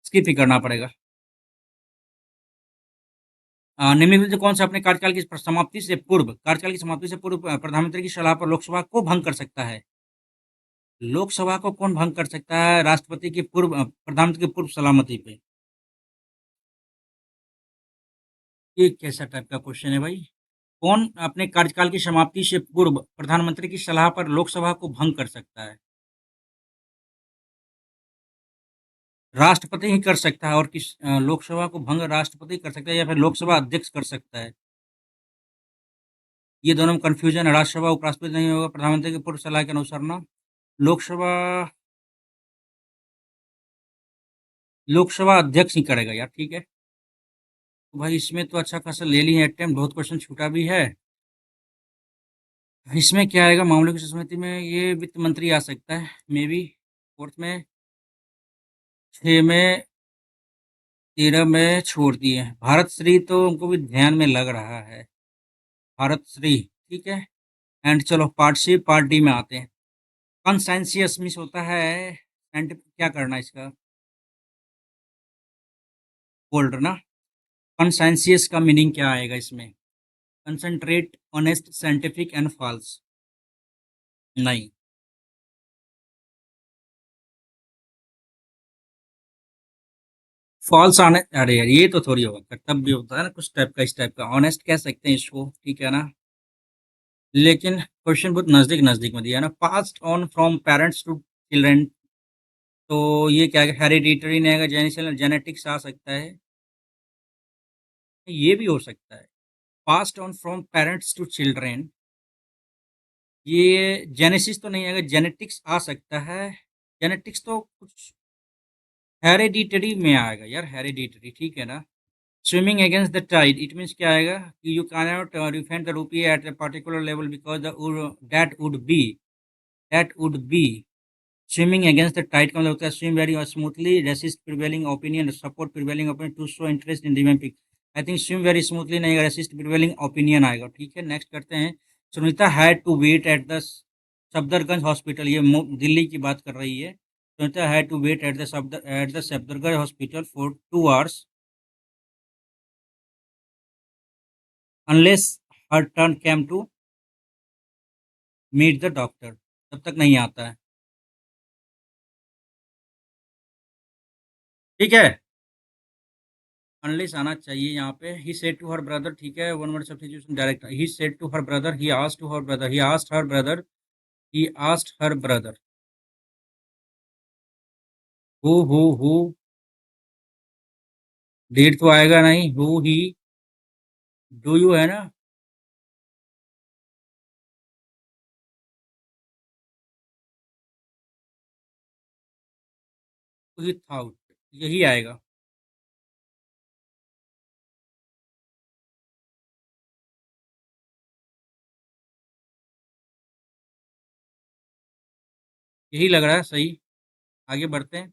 स्किप ही करना पड़ेगा। निम्नलिखित में से कौन सा अपने कार्यकाल की समाप्ति से पूर्व प्रधानमंत्री की सलाह पर लोकसभा को भंग कर सकता है? लोकसभा को कौन भंग कर सकता है? राष्ट्रपति की प्रधानमंत्री की पूर्व सलामती पे। ये कैसा टाइप का क्वेश्चन है भाई? कौन अपने कार्यकाल की समाप्ति से पूर्व प्रधानमंत्री की सलाह पर लोकसभा को भंग कर सकता है? राष्ट्रपति ही कर सकता है। और लोकसभा को भंग राष्ट्रपति कर सकता है या फिर लोकसभा अध्यक्ष कर सकता है? ये दोनों में कंफ्यूजन है। राज्यसभा उपराष्ट्रपति नहीं होगा प्रधानमंत्री की पूर्व सलाह के अनुसार ना। लोकसभा लोकसभा अध्यक्ष ही करेगा यार, ठीक है? तो भाई इसमें तो अच्छा खासा ले ली है अटेम्प्ट, बहुत क्वेश्चन छूटा भी है। इसमें क्या आएगा? मामलों की समिति में ये वित्त मंत्री आ सकता है मे बी। फोर्थ में, 6 में, 13 में छोड़ दिए। भारत श्री तो उनको भी ध्यान में लग रहा है, भारत श्री, ठीक है? एंड चलो पार्ट सी पार्ट डी में आते हैं। कंसेंसियस मिस होता है क्या करना है इसका? बोल्ड ना। कंसेंसियस का मीनिंग क्या आएगा इसमें? Concentrate, honest, scientific and false. नहीं। फॉल्स आने, अरे यार ये तो थोड़ी होगा, तब भी होता है ना कुछ टाइप का, इस टाइप का ऑनेस्ट कह सकते हैं इसको, ठीक है ना? लेकिन क्वेश्चन बहुत नजदीक नजदीक में दिया है ना। Passed on from parents to children, तो ये क्या है? हेरिडिटरी नहीं आएगा, जेनेटिक्स आ सकता है, ये भी हो सकता है। Passed on from parents to children, ये जेनेसिस तो नहीं आएगा, जेनेटिक्स आ सकता है। जेनेटिक्स तो कुछ हेरिडिटरी में आएगा यार, हेरिडिटरी, ठीक है ना? Swimming against the tide, it means क्या आएगा कि you can not refined the rupee at a particular level because that would be swimming against the tide का मतलब होता है swim very smoothly, resist prevailing opinion, support prevailing opinion, to show interest in revamping. I think swim very smoothly नहीं, रेसिस्ट प्रिवेलिंग ओपिनियन आएगा, ठीक है? नेक्स्ट करते हैं। Sunita had to wait at the Safdarjung hospital, ये दिल्ली की बात कर रही है। Sunita had to wait at the Safdarjung hospital for 2 hours unless her turn came to meet the doctor, तब तक नहीं आता है, ठीक है? अनलेस आना चाहिए यहाँ पे। He said to her brother, ठीक है? One word substitution direct. He said to her brother, he asked to her brother, he asked her brother, he asked her brother. Who date तो आएगा नहीं। हु ही, डू यू है ना? ही थाउट, यही आएगा। यही लग रहा है सही। आगे बढ़ते हैं।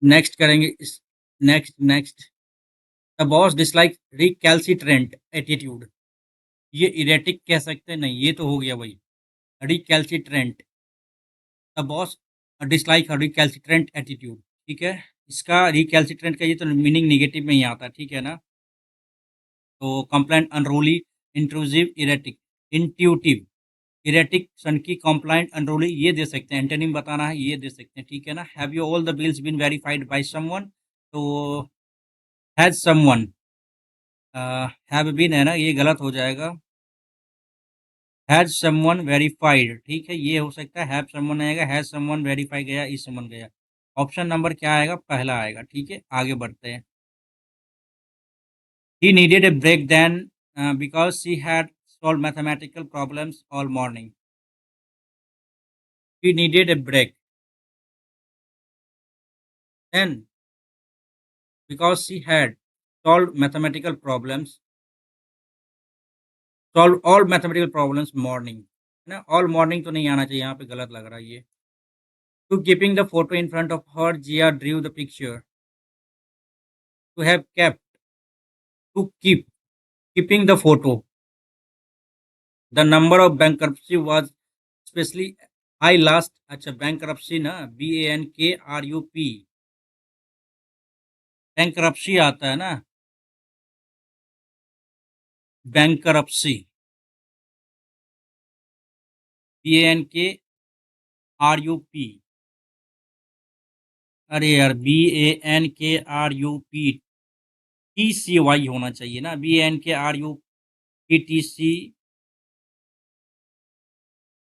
नेक्स्ट करेंगे इस next the boss dislike recalcitrant attitude. ये इरेटिक कह सकते हैं, नहीं ये तो हो गया भाई। Recalcitrant, the boss dislike recalcitrant attitude, ठीक है। इसका रिकैल्सिट्रेंट का ये तो मीनिंग निगेटिव में ही आता है, ठीक है ना। तो complaint unruly, intrusive, erratic, intuitive, erratic, सनकी, कंप्लाइंट, अनरूली, ये दे सकते हैं। एंटोनिम बताना है, ये दे सकते हैं, ठीक है ना। Have you all the bills been verified by someone, तो हैज समवन, हैव बीन है ना, ये गलत हो जाएगा। हैज समवन वेरीफाइड, ठीक है, ये हो सकता है। हैव समवन आएगा, हैज समवन वेरीफाई गया, इज समवन गया। ऑप्शन नंबर क्या आएगा, पहला आएगा, ठीक है। आगे बढ़ते हैं। He needed a break then because she had solved mathematical problems all morning. He needed a break then because she had solved all mathematical problems morning, है ना। all morning तो नहीं आना चाहिए, यहाँ पे गलत लग रहा है ये। To keeping the photo in front of her, Jia drew the picture. To have kept, to keeping the photo. The number of bankruptcy was especially high last. अच्छा bankruptcy ना, BANKRUP, bankruptcy आता है ना, bankruptcy, BANKRUP। अरे यार, BANKRUP TCY होना चाहिए ना, BANKRUPTC।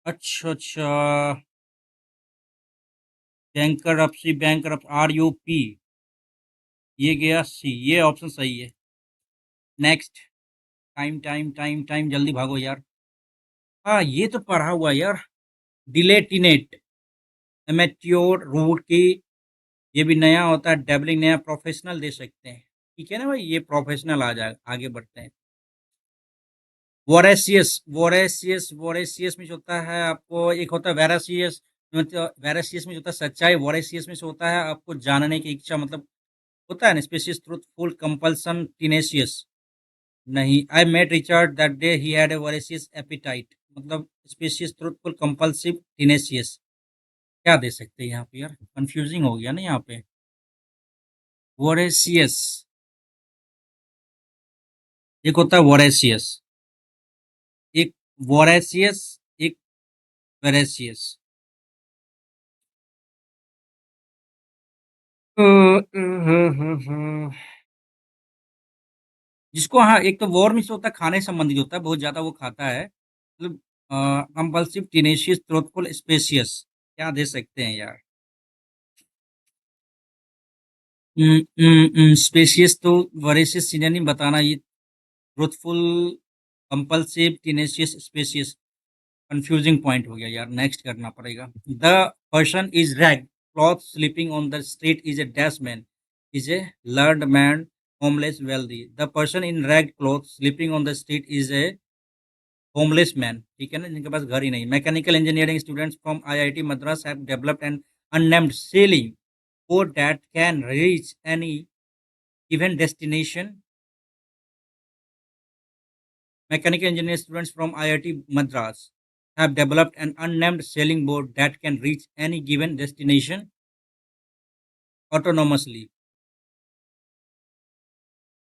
अच्छा अच्छा, bankruptcy, bankruptcy, RUP, ये गया सी, ये ऑप्शन सही है। Next, time time time time, जल्दी भागो यार। हाँ ये तो पढ़ा हुआ है यार, डिलेटिनेट, एमेच्योर, रूट की, ये भी नया होता है। डेबलिंग नया, प्रोफेशनल दे सकते हैं, ठीक है ना भाई, ये प्रोफेशनल आ जाए। आगे बढ़ते हैं। वोरेसियस, वोरेसियस, वोरेसियस में जो होता है आपको, एक होता है वेरासियस, मतलब वेरासियस में जो होता है सच्चाई, वोरेसियस में से होता है आपको जानने की इच्छा, मतलब होता है ना। स्पेसियस, ट्रूथफुल, कंपल्सन, टीनेशियस, नहीं। I met Richard that day he had a voracious appetite, मतलब स्पेसियस, ट्रूथफुल, कंपल्सिव, टीनेशियस, क्या दे सकते हैं यहाँ पे यार, कंफ्यूजिंग हो गया ना यहाँ पे। वोरेसियस, एक होता है वोरेसियस, एक वोरेसियस, एक वेरेसियस। जिसको, हाँ, एक तो वॉर में से होता है, खाने से संबंधित होता है, बहुत ज्यादा वो खाता है, मतलब कंपल्सिव, टीनेशियस, ट्रूथफुल, स्पेसियस, क्या दे सकते हैं यार। स्पेसियस तो वरेसियस सिनोनिम बताना, ये truthful, compulsive, tenacious, spacious, confusing point हो गया यार, नेक्स्ट करना पड़ेगा। The person is rag cloth sleeping on the street is a dash man, is a learned man, homeless, wealthy. The person in rag cloth sleeping on the street is a homeless man, ठीक है ना, जिनके पास घर ही नहीं। Mechanical engineering students from IIT Madras have developed an unnamed sailing boat that can reach any given destination. Mechanical engineering students from IIT Madras have developed an unnamed sailing boat that can reach any given destination autonomously.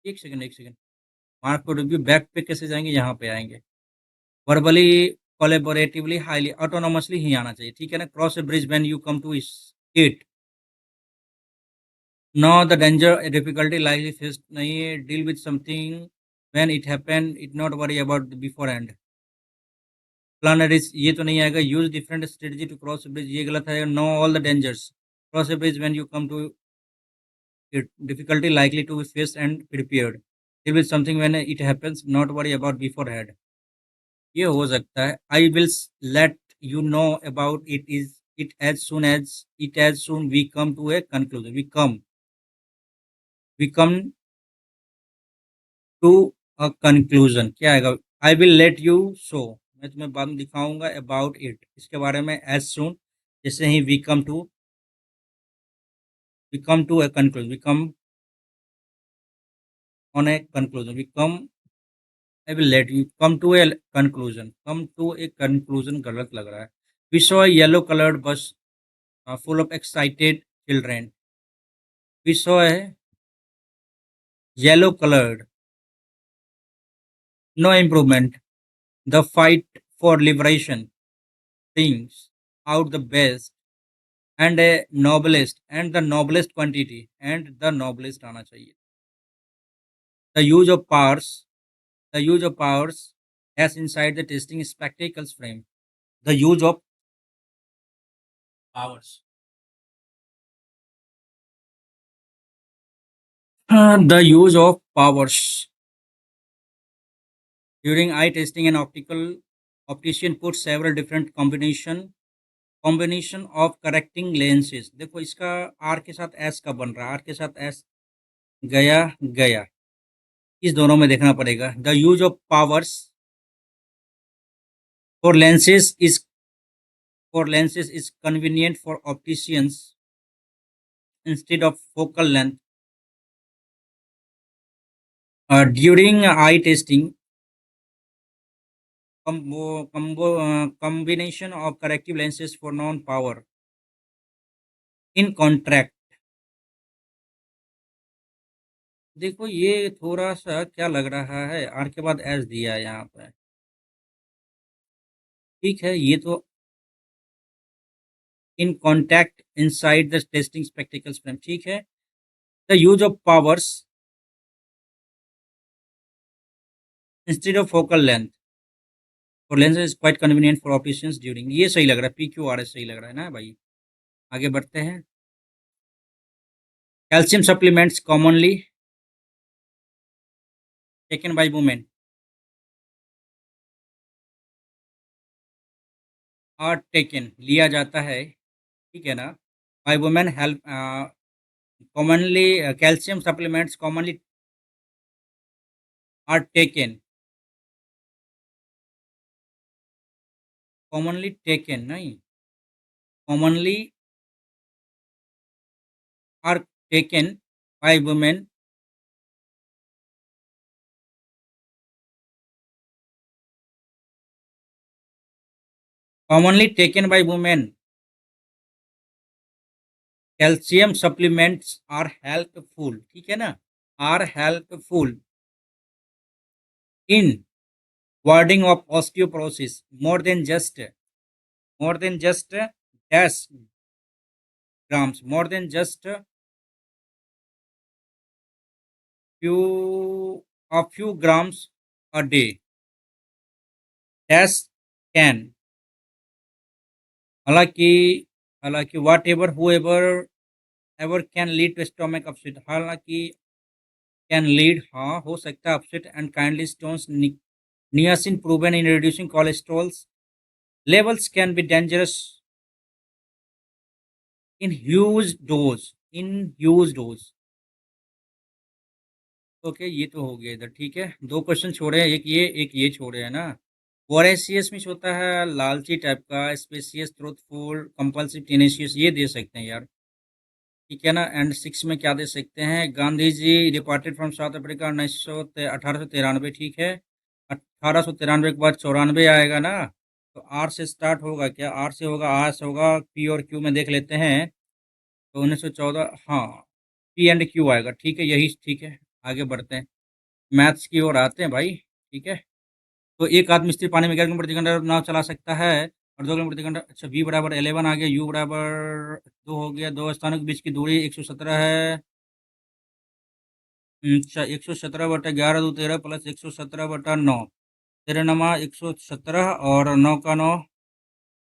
एक सेकंड, एक सेकंड, मार्क को रिव्यू बैक पे कैसे जाएंगे, यहाँ पे आएंगे। वर्बली, कोलेबोरेटिवली, हाईली, ऑटोनोमसली ही आना चाहिए, ठीक है ना। Cross a bridge when you come to it, know the danger difficulty likely faced, नहीं। Deal with something when it happen, it not worry about beforehand. Planner is, ये तो नहीं आएगा। Use different strategy to cross bridge, ये गलत है। Know all the dangers, cross bridge when you come to it, difficulty likely to be faced and prepared. Deal with something when it happens, not worry about beforehand, ये हो सकता है। I will let you know about it as soon we come to a conclusion, we come to a conclusion, क्या आएगा। I will let you show, मैं तुम्हें बाद में दिखाऊंगा, अबाउट इट, इसके बारे में, एज सुन, जैसे ही we come to a conclusion, we come on a conclusion, we come, I will let you come to a conclusion, come to a conclusion गलत लग रहा है। We saw a yellow coloured bus full of excited children. We saw a yellow colored, no improvement. The fight for liberation brings out the best and a noblest and the noblest quantity and the noblest आना चाहिए. The use of powers, the use of powers as inside the testing spectacles frame. The use of powers. The use of powers. During eye testing, an optician puts several different combination of correcting lenses. देखो इसका आर के साथ एस का बन रहा है, आर के साथ एस गया गया, इस दोनों में देखना पड़ेगा. The use of powers for lenses is convenient for opticians instead of focal length. During I testing, combination of corrective lenses for non-power in contract. देखो ये थोड़ा सा क्या लग रहा है, आर के बाद एस दिया है यहाँ पे. ठीक है, ये तो in contact inside the testing spectacles frame. ठीक है. The use of powers instead of focal length for Lenz is quite convenient for opticians during. ये सही लग रहा है, पी क्यू आर एस सही लग रहा है ना भाई. आगे बढ़ते हैं. Calcium supplements commonly taken by women are taken, लिया जाता है, ठीक है ना, by women help. Commonly calcium supplements commonly are taken, commonly taken नहीं, commonly are taken by women commonly taken by women. Calcium supplements are helpful, ठीक है ना, are helpful in warding off osteoporosis more than just dash grams, more than just few grams a day. Dash can, हालांकि हालांकि whatever however ever can lead to stomach upset, हालांकि कैन लीड, हाँ हो सकता है, upset and kidney stones. Niacin proven in reducing cholesterols levels can be dangerous in huge dose. Okay, ये तो हो गया इधर. ठीक है, दो क्वेश्चन छोड़े हैं, एक ये छोड़े हैं ना. वोरेसियस में होता है लालची टाइप का, स्पेसियस ट्रूथफुल कंपल्सिव टेनेशियस, ये दे सकते हैं यार. ठीक है ना. एंड 6 में क्या दे सकते हैं, Gandhi ji departed from south Africa 1893. ठीक है, 1893 के बाद 94 आएगा ना, तो आर से स्टार्ट होगा क्या, आर से होगा, आर से होगा, पी और क्यू में देख लेते हैं. तो 1914, हाँ, पी एंड क्यू आएगा. ठीक है, यही ठीक है. आगे बढ़ते हैं, मैथ्स की ओर आते हैं भाई. ठीक है, तो एक आदमी स्थिर पानी में 11 किलोमीटर प्रति घंटा नाव चला सकता है, और 2 किलोमीटर प्रति घंटा. अच्छा, v बराबर 11 आ गया, u बराबर 2 हो गया, दो स्थानों के बीच की दूरी 117 है. अच्छा, 117/11 दो 13 प्लस 117/9, 13 117 और 9 का 9,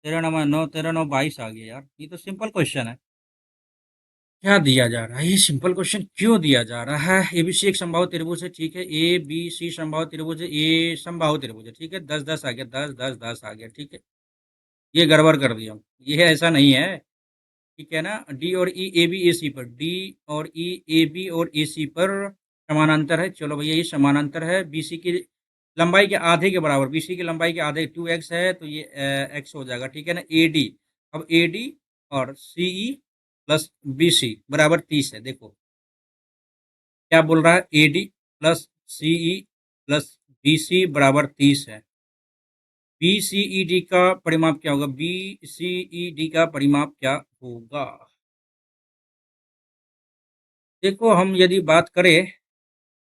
13 9 22 आ गया यार. ये तो सिंपल क्वेश्चन है. क्या दिया जा रहा है, ये सिंपल क्वेश्चन क्यों दिया जा रहा है. एबीसी एक समबाहु त्रिभुज है. ठीक है, ए बी सी समबाहु त्रिभुज है, ए समबाहु त्रिभुज है. ठीक है, 10 10 आ गया, 10 10 10 आ गया. ठीक है, ये गड़बड़ कर दिया, ये ऐसा नहीं है. ठीक है ना. डी और ई ए बी ए सी पर, डी और ई ए बी और ए सी पर समानांतर है. चलो भैया, ये समानांतर है. बीसी की लंबाई के आधे के बराबर, बीसी की लंबाई के आधे 2x है, तो ये x हो जाएगा. ठीक है ना. ए डी, अब ए डी और सी ई प्लस बी सी बराबर 30 है. देखो क्या बोल रहा है, A D plus CE plus BC बराबर 30 है। BCED का परिमाप क्या होगा? BCED का परिमाप क्या होगा? देखो, हम यदि बात करें,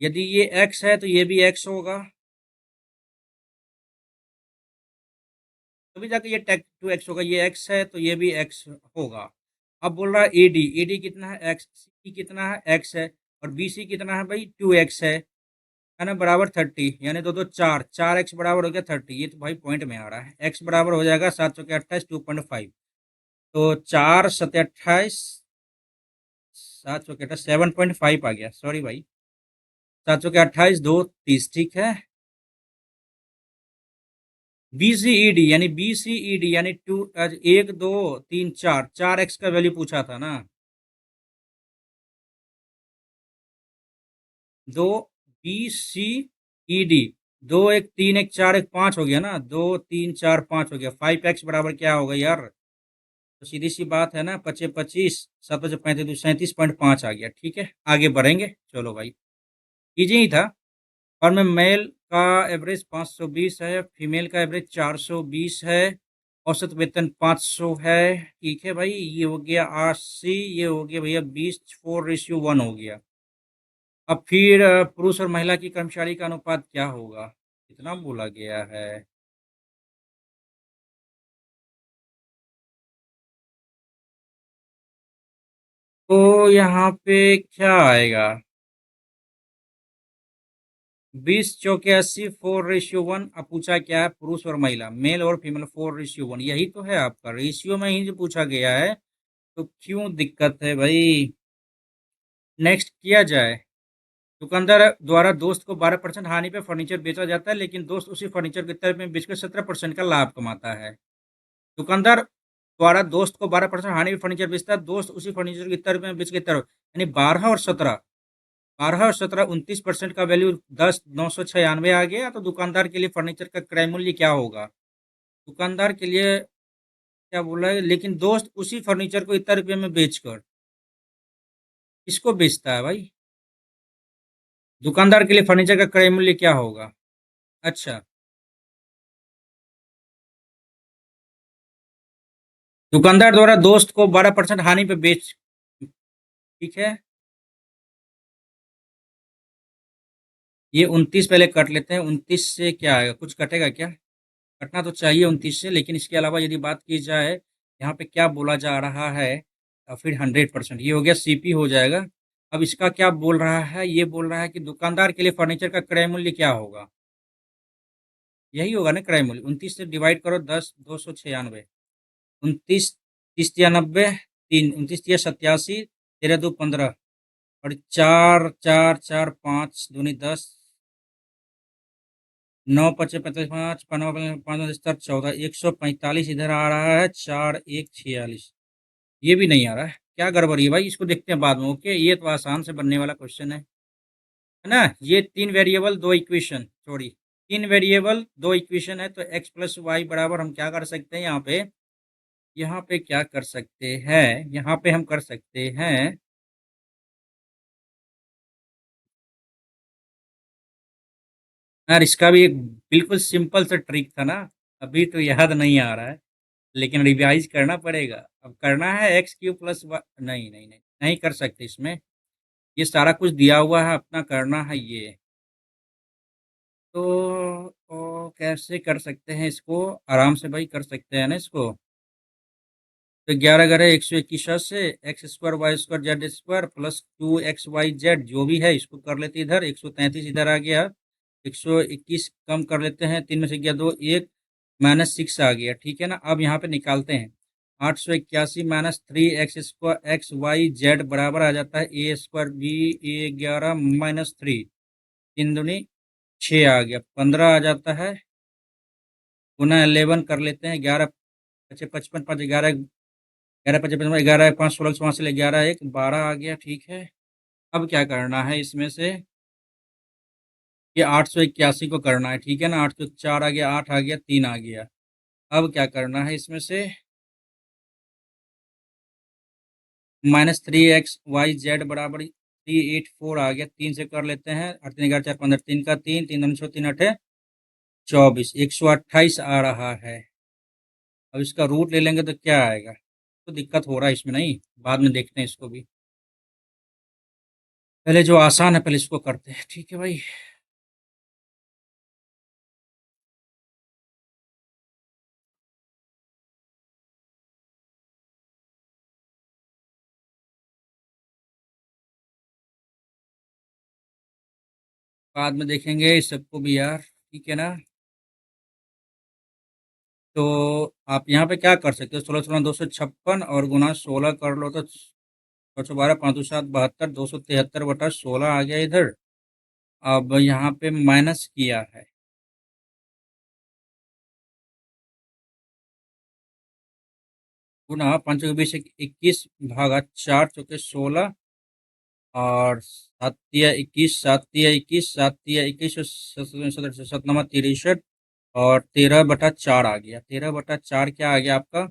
यदि ये x है तो ये भी x होगा, तभी जाके ये टेक 2x होगा। ये x है तो ये भी x होगा। अब बोल रहा है AD कितना है? x। CE कितना है? x है। और BC कितना है भाई? 2x है ना, बराबर 30, यानी दो दो चार, 4x बराबर हो गया 30। ये तो भाई पॉइंट में आ रहा है। x बराबर हो जाएगा 7 चौके 28, 2.5। तो 4 सत्ते 28, 7 चौके 28, 7.5 आ गया। सॉरी भाई, 7 चौके 28, 2 30, ठीक है। BCED यानी 1 2 3 4, 4x का वैल्यू पूछा था ना। दो BCED, 2 1 3 1 4 1 5 हो गया ना, 2 3 4 5 हो गया। 5x बराबर क्या होगा यार? तो सीधी सी बात है ना, 25 25, 7 25 35, 37.5 आ गया। ठीक है, आगे बढ़ेंगे। चलो भाई, इजी ही था। और में मेल का एवरेज 520 है, फीमेल का एवरेज 420 है, औसत वेतन 500 है। ठीक है भाई, ये हो गया 80, ये हो गया भैया 20, 4:1 हो गया। अब फिर पुरुष और महिला की कर्मचारी का अनुपात क्या होगा? कितना बोला गया है? तो यहाँ पे क्या आएगा? 20 चौके 80, 4:1। अब पूछा क्या है? पुरुष और महिला, मेल और फीमेल, 4:1। यही तो है आपका रेशियो में ही जो पूछा गया है, तो क्यों दिक्कत है भाई? नेक्स्ट किया जाए। दुकानदार द्वारा दोस्त को 12% हानि पे फर्नीचर बेचा जाता है, लेकिन दोस्त उसी फर्नीचर के तरफ में बेचकर 17% का लाभ कमाता है। दुकानदार द्वारा दोस्त को 12% हानि पे फर्नीचर बेचता है, दोस्त उसी फर्नीचर की तरफ में बेच के तरफ, यानी 12 और 17, 29% का वैल्यू 10,996 आ गया। तो दुकानदार के लिए फर्नीचर का क्रय मूल्य क्या होगा? दुकानदार के लिए क्या बोला है? लेकिन दोस्त उसी फर्नीचर को इतना रुपये में बेचकर किसको बेचता है भाई? दुकानदार के लिए फर्नीचर का क्रय मूल्य क्या होगा? अच्छा, दुकानदार द्वारा दोस्त को 12% हानि पे बेच, ठीक है। ये 29 पहले कट लेते हैं। 29 से क्या आएगा? कुछ कटेगा क्या? कटना तो चाहिए 29 से, लेकिन इसके अलावा यदि बात की जाए, यहाँ पे क्या बोला जा रहा है? फिर 100%, ये हो गया CP हो जाएगा। अब इसका क्या बोल रहा है? ये बोल रहा है कि दुकानदार के लिए फर्नीचर का क्रय मूल्य क्या होगा? यही होगा ना क्रय मूल्य। 29 से डिवाइड करो, 10,296, 29 30 या 90, 3 29 या 87, 13 2 15, और 4 4 4 5 दूनी 10, 9 पचे 45, 5 5 5 17 14, 145 इधर आ रहा है, 4 1 46। ये भी नहीं आ रहा है, क्या गड़बड़ी है भाई? इसको देखते हैं बाद में। ओके, ये तो आसान से बनने वाला क्वेश्चन है ना। ये तीन वेरिएबल दो इक्वेशन, सॉरी, तीन वेरिएबल दो इक्वेशन है, तो x प्लस वाई बराबर हम क्या कर सकते हैं यहाँ पे? यहाँ पे क्या कर सकते हैं? यहाँ पे हम कर सकते हैं, यार इसका भी एक बिल्कुल सिंपल सा ट्रिक था ना, अभी तो याद नहीं आ रहा है, लेकिन रिवाइज करना पड़ेगा। अब करना है x³ प्लस, नहीं नहीं नहीं, नहीं कर सकते इसमें। ये सारा कुछ दिया हुआ है, अपना करना है ये। तो कैसे कर सकते हैं इसको? आराम से भाई कर सकते हैं ना इसको। तो 11 11 121 से x² y² z² plus 2xyz जो भी है, इसको कर लेते इधर। 133 इधर आ गया, 121 कम कर लेते हैं, 3 में से गया 2, 1 -6 आ गया। ठीक है ना, अब यहाँ पे निकालते हैं। 881 -3x² x y z बराबर आ जाता है a² b a11 -3, 3 दूनी 6 आ गया, 15 आ जाता है। पुनः 11 कर लेते हैं, 11 पचे 55, 5 11, 11 पचे 55, 11 5 16 5 से 11 1 12 आ गया। ठीक है, अब क्या करना है इसमें से? ये 881 को करना है, ठीक है ना। 8 तो 4 आ गया, 8 आ गया, 3 आ गया। अब क्या करना है इसमें से? -3x y z बराबर 384 आ गया, 3 से कर लेते हैं, 8 3 11 4 15, 3 का 3, 3 2 6 3 8 24, 128 आ रहा है। अब इसका रूट ले लेंगे तो क्या आएगा? तो दिक्कत हो रहा है इसमें, नहीं बाद में देखते हैं इसको भी। पहले जो आसान है पहले इसको करते हैं, ठीक है भाई। बाद में देखेंगे इस सबको भी यार, ठीक है ना। तो आप यहाँ पे क्या कर सकते हो, 16 16 256 और गुना 16 कर लो तो 412 5 2 7 72, 273/16 आ गया इधर। अब यहाँ पे माइनस किया है, गुना 5 के 20 21 भागा 4 चौके 16 और 7 तिया 21 7 तिया 21 7 तिया 21 और 7 9 63 और 13/4 आ गया। 13/4 क्या आ गया आपका?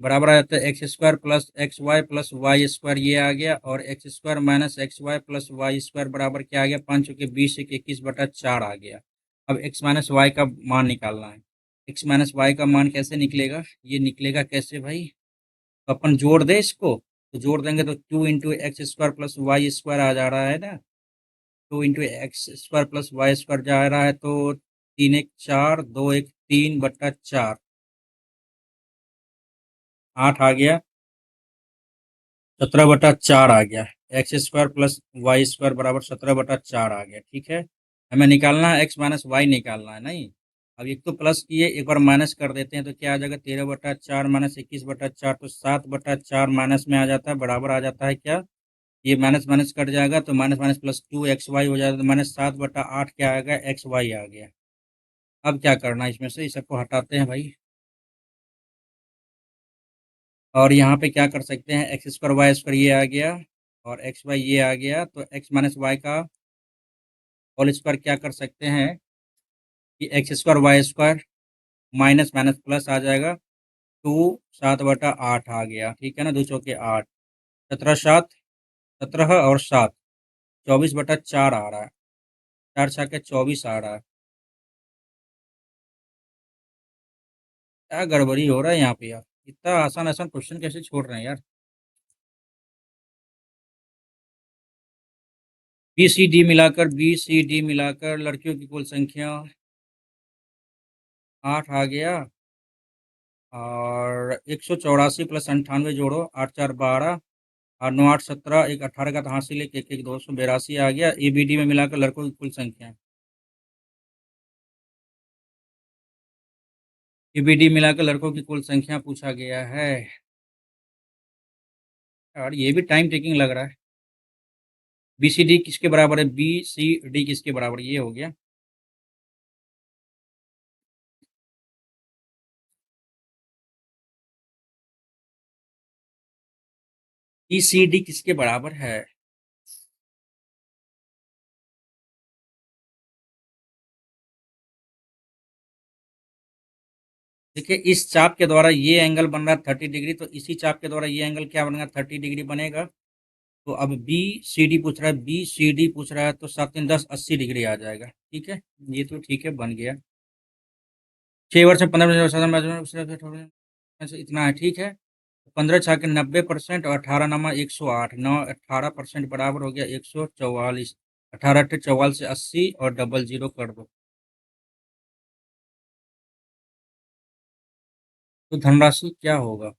बराबर आ जाता है X square plus X Y plus Y square, ये आ गया। और X square minus X Y plus Y square बराबर क्या आ गया? 5 के 20 21/4 आ गया। अब एक्स माइनस वाई का मान निकालना है। एक्स माइनस वाई का मान कैसे निकलेगा? ये निकलेगा कैसे भाई? तो अपन जोड़ दे इसको, तो जोड़ देंगे तो 2 × x square plus Y square आ जा रहा है ना। 2 × x square plus Y square जा रहा है, तो 3 1 4 2 1 3/4, 8 आ गया, 17/4 आ गया। X square plus Y square बराबर 17/4 आ गया, ठीक है। हमें निकालना है एक्स माइनस वाई निकालना है, नहीं। अब एक तो प्लस किए, एक बार माइनस कर देते हैं तो क्या आ जाएगा? 13/4 माइनस 21/4, तो 7/4 माइनस में आ जाता है, बराबर आ जाता है क्या? ये माइनस माइनस कट जाएगा तो माइनस माइनस प्लस 2xy हो जाएगा, तो -7/8 क्या आएगा? एक्स वाई आ गया। अब क्या करना है, इसमें से इस सबको हटाते हैं भाई। और यहाँ पे क्या कर सकते हैं, एक्स स्क्वायर वाई स्क्वायर ये आ गया और एक्स वाई ये आ गया, तो एक्स माइनस वाई का होल स्क्वायर क्या कर सकते हैं कि x square y square minus minus plus आ जाएगा। 2 7/8 आ गया, ठीक है ना। 2 चौके 8, 17 7 17 और 7 24/4 आ रहा है। 4 छके 24 आ रहा है। क्या गड़बड़ी हो रहा है यहाँ पे यार? इतना आसान आसान क्वेश्चन कैसे छोड़ रहे हैं यार? बी सी डी मिलाकर लड़कियों की कुल संख्या 8 आ गया। और 184 प्लस 98 जोड़ो, 8 4 12 और 9 8 17, एक 18 का तो हासिल, एक 282 आ गया। ABD में मिलाकर लड़कों की कुल संख्या, ABD मिलाकर लड़कों की कुल संख्या पूछा गया है। और ये भी टाइम टेकिंग लग रहा है। BCD किसके बराबर है? BCD किसके बराबर? ये हो गया। BCD किसके बराबर है? देखिए, इस चाप के द्वारा ये एंगल बन रहा है 30 डिग्री, तो इसी चाप के द्वारा ये एंगल क्या बनेगा? 30 डिग्री बनेगा। तो अब BCD पूछ रहा है, BCD पूछ रहा है, तो 7 3 10 80 डिग्री आ जाएगा, ठीक है। ये तो ठीक है, बन गया। 6 वर्ष में 15 इतना है, ठीक है। 15 छाके 90% और 18 नमा 108, 18% बराबर हो गया 144। 18 अट्ठे 44 से 80 और डबल जीरो कर दो, तो धनराशि क्या होगा?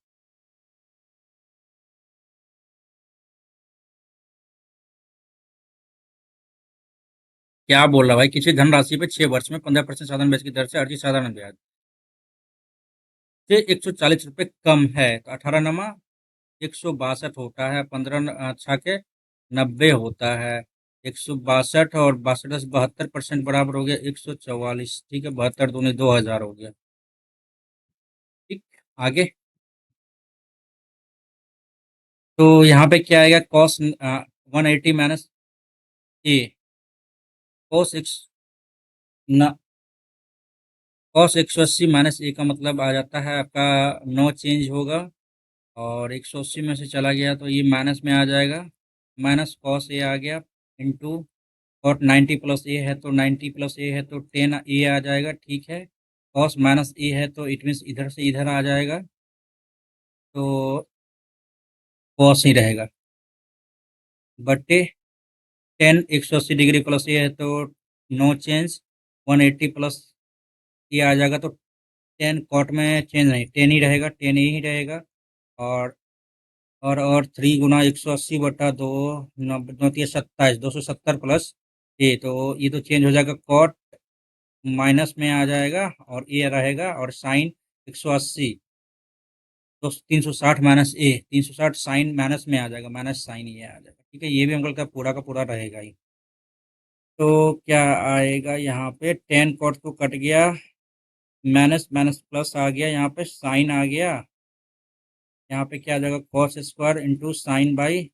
क्या बोल रहा भाई? किसी धनराशि पे 6 वर्ष में 15% साधारण ब्याज की दर से अर्जित साधारण ब्याज से 140 रुपये कम है, तो 18 नमा 162 होता है, 15 छाके 90 होता है। 162 और 62 से 72% बराबर हो गया 144, ठीक है। 72 दूनी 2000 हो गया, ठीक। आगे तो यहाँ पे क्या आएगा? कॉस 180 माइनस ए, कॉस एक्स न कॉस 180 माइनस ए का मतलब आ जाता है आपका, नो चेंज होगा। और 180 में से चला गया तो ये माइनस में आ जाएगा। माइनस कॉस ए आ गया इंटू कॉट 90 प्लस ए है तो 90 प्लस ए है तो 10 ए आ जाएगा, ठीक है। कॉस माइनस ए है तो इट मीन्स इधर से इधर आ जाएगा, तो कॉस ही रहेगा बटे 10 180 डिग्री प्लस ए है तो नो चेंज, 180 प्लस ए आ जाएगा तो 10 कॉट में चेंज नहीं, 10 ही रहेगा, 10 ही रहेगा। और थ्री गुना 180 बटा दो, 27 270 प्लस ए, तो ये तो चेंज हो जाएगा, कॉट माइनस में आ जाएगा और ए रहेगा, और साइन 180 तो 360 माइनस ए, 360 साइन माइनस में आ जाएगा, माइनस साइन ये आ जाएगा, ठीक है। ये भी अंकल का पूरा रहेगा ही। तो क्या आएगा यहाँ पे, 10 कॉट को कट गया, माइनस माइनस प्लस आ गया, यहाँ पे साइन आ गया, यहाँ पे क्या आ जाएगा, cos square into sine by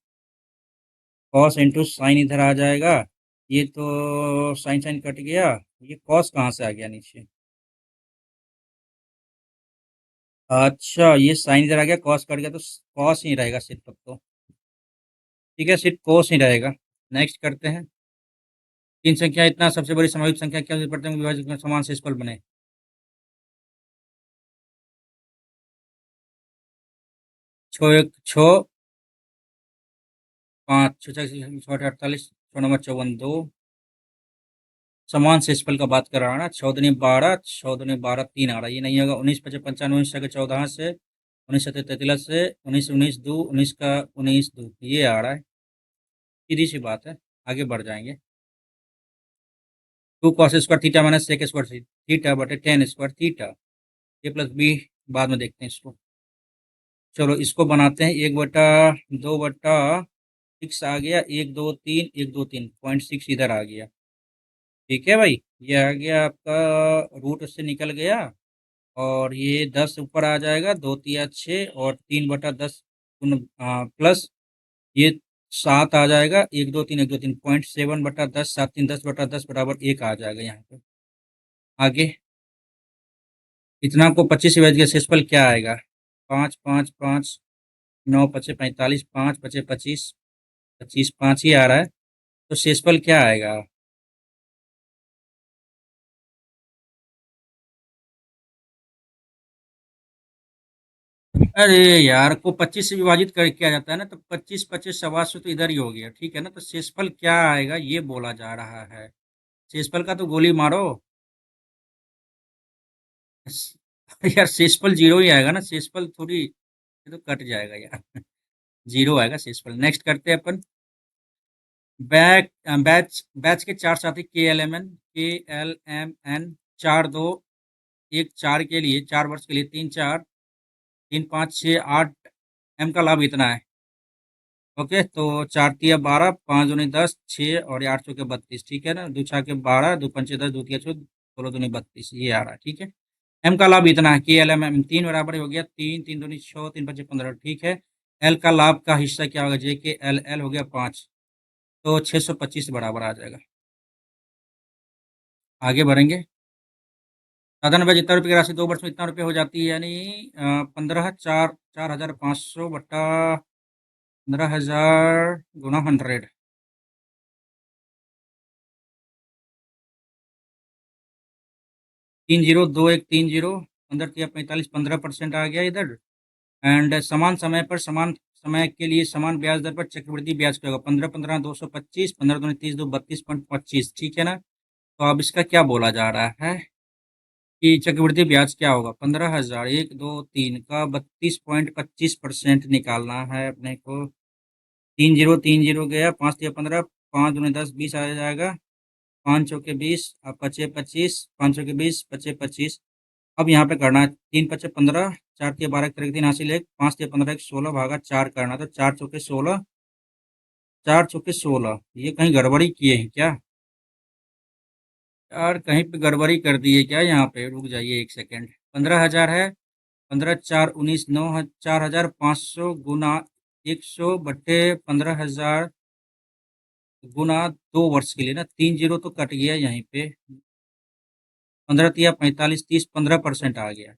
cos into sine इधर आ जाएगा। ये तो साइन साइन कट गया, ये कॉस कहाँ से आ गया नीचे, अच्छा ये साइन इधर आ गया, कॉस कट गया, तो कॉस ही रहेगा सिर्फ तब तो, ठीक है, सिर्फ कोस ही रहेगा। नेक्स्ट करते हैं। तीन संख्या इतना सबसे बड़ी समवित संख्या क्या पढ़ते हैं विभाजित में समान शेषफल बने। छो एक छो, पाँच छः छः 48, छः नंबर 54 दो, समान शेषफल का बात कर रहा है ना, 14 12, 14 12 3 आ रहा है, ये नहीं होगा। 19 55 95 19 के 14 से, 19 7 33 से, 19 19 दो, 19 का 19 दो, ये आ रहा है, सीधी सी बात है, आगे बढ़ जाएंगे। 2 cos square theta minus sec square theta बटे 10 square theta, A plus B बाद में देखते हैं इसको। चलो इसको बनाते हैं, 1/2/6 आ गया, 1 2 3 0.6 इधर आ गया, ठीक है भाई। ये आ गया आपका, रूट उससे निकल गया, और ये 10 ऊपर आ जाएगा, 2 3 6 और 3/10 प्लस ये 7 आ जाएगा, 1 2 3 0.7/10 7 3 10/10 बराबर 1 आ जाएगा यहाँ पे। आगे इतना को 25 से विभाजित किया, शेषफल क्या आएगा, 5 5 5 9 5 45, 5 5 25, 25 5 ही आ रहा है, तो शेषफल क्या आएगा। अरे यार, को 25 से विभाजित कर किया जाता है ना, तो 25 25 सवा सौ तो इधर ही हो गया, ठीक है ना, तो शेषफल क्या आएगा ये बोला जा रहा है। शेषफल का तो गोली मारो। यार शेषफल जीरो ही आएगा ना, शेषफल थोड़ी, ये तो कट जाएगा यार। जीरो आएगा शेषफल। नेक्स्ट करते हैं अपन। बैच बैच के चार साथी के एल एम एन 4 2 1 4 के लिए, 4 वर्ष के लिए, 3 4 3 5 6 8 एम का लाभ इतना है। ओके, तो 4 तिया 12, 5 दूनी 10, 6 और 8 चौके 32, ठीक है ना, 2 6 के 12, 2 पंचे 10, 2 तिया 14, 16 दूनी 32, ये आ रहा है, ठीक है। एम का लाभ इतना है, के एल एम एम 3 बराबर हो गया, 3 3 दूनी 6, 3 5 15, ठीक है। एल का लाभ का हिस्सा क्या होगा, जे के एल एल हो गया 5, तो 625 बराबर आ जाएगा। आगे बढ़ेंगे। साधारण ब्याज जितना रुपये की राशि 2 वर्ष में इतना रुपये हो जाती है, यानी 4,500 बटा 15,000 गुना 100, 30 2 1 30, 15 तिया 45, 15% आ गया इधर। एंड समान समय पर समान समय के लिए समान ब्याज दर पर चक्रवृद्धि ब्याज क्या होगा, 15 15 225, 15 दूनी 30, 2 32.25, ठीक है ना। तो अब इसका क्या बोला जा रहा है कि चक्रवृद्धि ब्याज क्या होगा, 15,000 1 2 3 का 32.25% निकालना है अपने को। 3 0 3 0 गया, 5 तिया 15, 5 दूनी 10 20 आ जाएगा, 5 चौके 20 और 25 25, 5 चौके 20 25 25। अब यहाँ पे करना है 3 5 15, 4 तिया 12 एक तरह 3 हासिल, एक 5 तिया 15 एक 16 भागा 4 करना, तो 4 चौके 16, 4 चौके 16, ये कहीं गड़बड़ी किए हैं क्या यार, कहीं पे गड़बड़ी कर दी है क्या, यहाँ पे रुक जाइए एक सेकेंड। 15,000 है, 15 4 19 4,500 गुना 100 बटे 15,000 गुना 2 वर्ष के लिए ना, 3 0 तो कट गया यहीं पे, 15 तिया 45 30, 15% आ गया।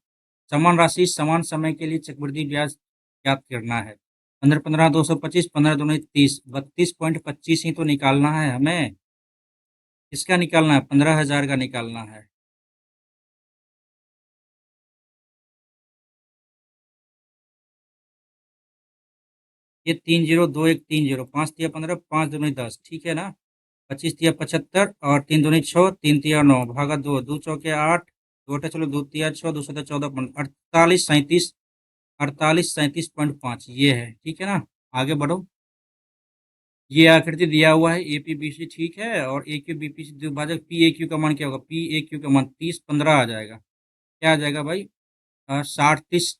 समान राशि समान समय के लिए चक्रवृद्धि ब्याज ज्ञात करना है। 15 15 225, 15 दूनी 30, 32.25 ही तो निकालना है हमें। किसका निकालना है? 15,000 का निकालना है। ये 302130, 5 तिया 15, 5 दूनी 10, ठीक है ना? 25 तिया 75 और 3 दूनी 6, 3 तिया 9, भागा 2, 2 चौके 8, दो अठे चलो 2 तिया 6, 2 सते 14, 48 37, 48 37.5 ये है, ठीक है ना? आगे बढ़ो। ये आकृति दिया हुआ है एपीबीसी, ठीक है, और ए क्यू बीपीसी द्विभाजक पी ए क्यू का मान क्या होगा? पी ए क्यू का मान 30 15 आ जाएगा। क्या आ जाएगा भाई? 60 30,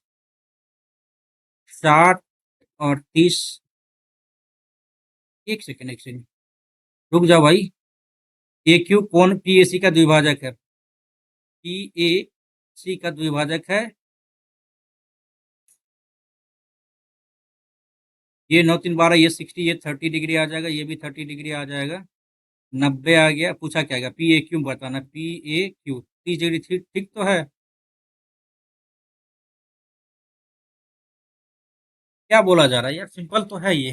60 और 30। एक सेकेंड रुक जाओ भाई। ए क्यू कौन पी ए सी का द्विभाजक है? पी ए सी का द्विभाजक है। ये 9 3 12, ये 60, ये 30 डिग्री आ जाएगा, ये भी 30 डिग्री आ जाएगा। 90 आ गया। पूछा क्या गया? पी ए क्यू बताना। पी ए क्यू 30 डिग्री, ठीक ठीक तो है। क्या बोला जा रहा है यार? सिंपल तो है ये।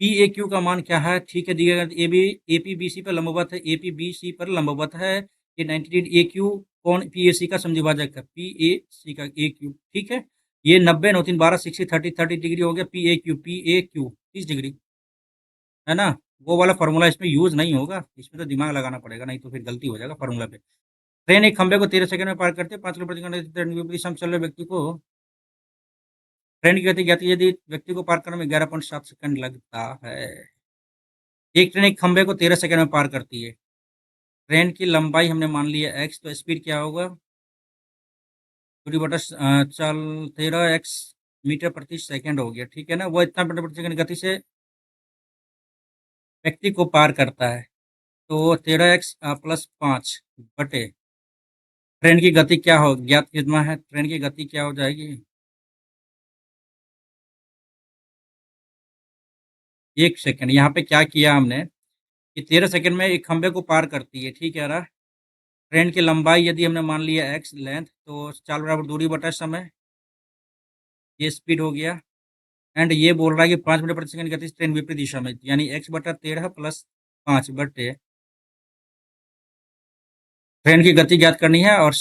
पी ए क्यू का मान क्या है? ठीक है, दिया गया। A B A P B C पर लंबवत है, ए पी बी सी पर लंबवत है। ये 90 ए क्यू कौन पी ए सी का समद्विभाजक है? पी ए सी का ए क्यू, ठीक है। ये 90 9 3 12 60 30 डिग्री हो गया। पी ए क्यू 30 डिग्री, है ना? वो वाला फॉर्मूला इसमें यूज नहीं होगा, इसमें तो दिमाग लगाना पड़ेगा, नहीं तो फिर गलती हो जाएगा फॉर्मूला पे। ट्रेन एक खंबे को 13 सेकंड में पार करते हैं। 5 किलोमीटर प्रति घंटे से चल रहे व्यक्ति को ट्रेन की गति ज्ञात है, यदि व्यक्ति को पार करने में 11.7 सेकंड लगता है। एक ट्रेन एक खंबे को 13 सेकंड में पार करती है। ट्रेन की लंबाई हमने मान ली है एक्स, तो स्पीड क्या होगा? दूरी बटा चल 13x मीटर प्रति सेकंड हो गया, ठीक है ना? वो इतना मीटर प्रति सेकंड गति से व्यक्ति को पार करता है। तो 13x + 5 बटे ट्रेन की गति क्या हो ज्ञात कितना है? ट्रेन की गति क्या हो जाएगी? एक सेकंड, यहाँ पे क्या किया हमने कि 13 सेकंड में एक खंबे को पार करती है, ठीक है ना? ट्रेन की लंबाई यदि हमने मान लिया एक्स लेंथ, तो चाल बराबर दूरी बटा समय, ये स्पीड हो गया। एंड ये बोल रहा है कि 5 मीटर प्रति सेकंड गति से ट्रेन विपरीत दिशा में, यानी x/13 + 5 ट्रेन की गति ज्ञात करनी है। और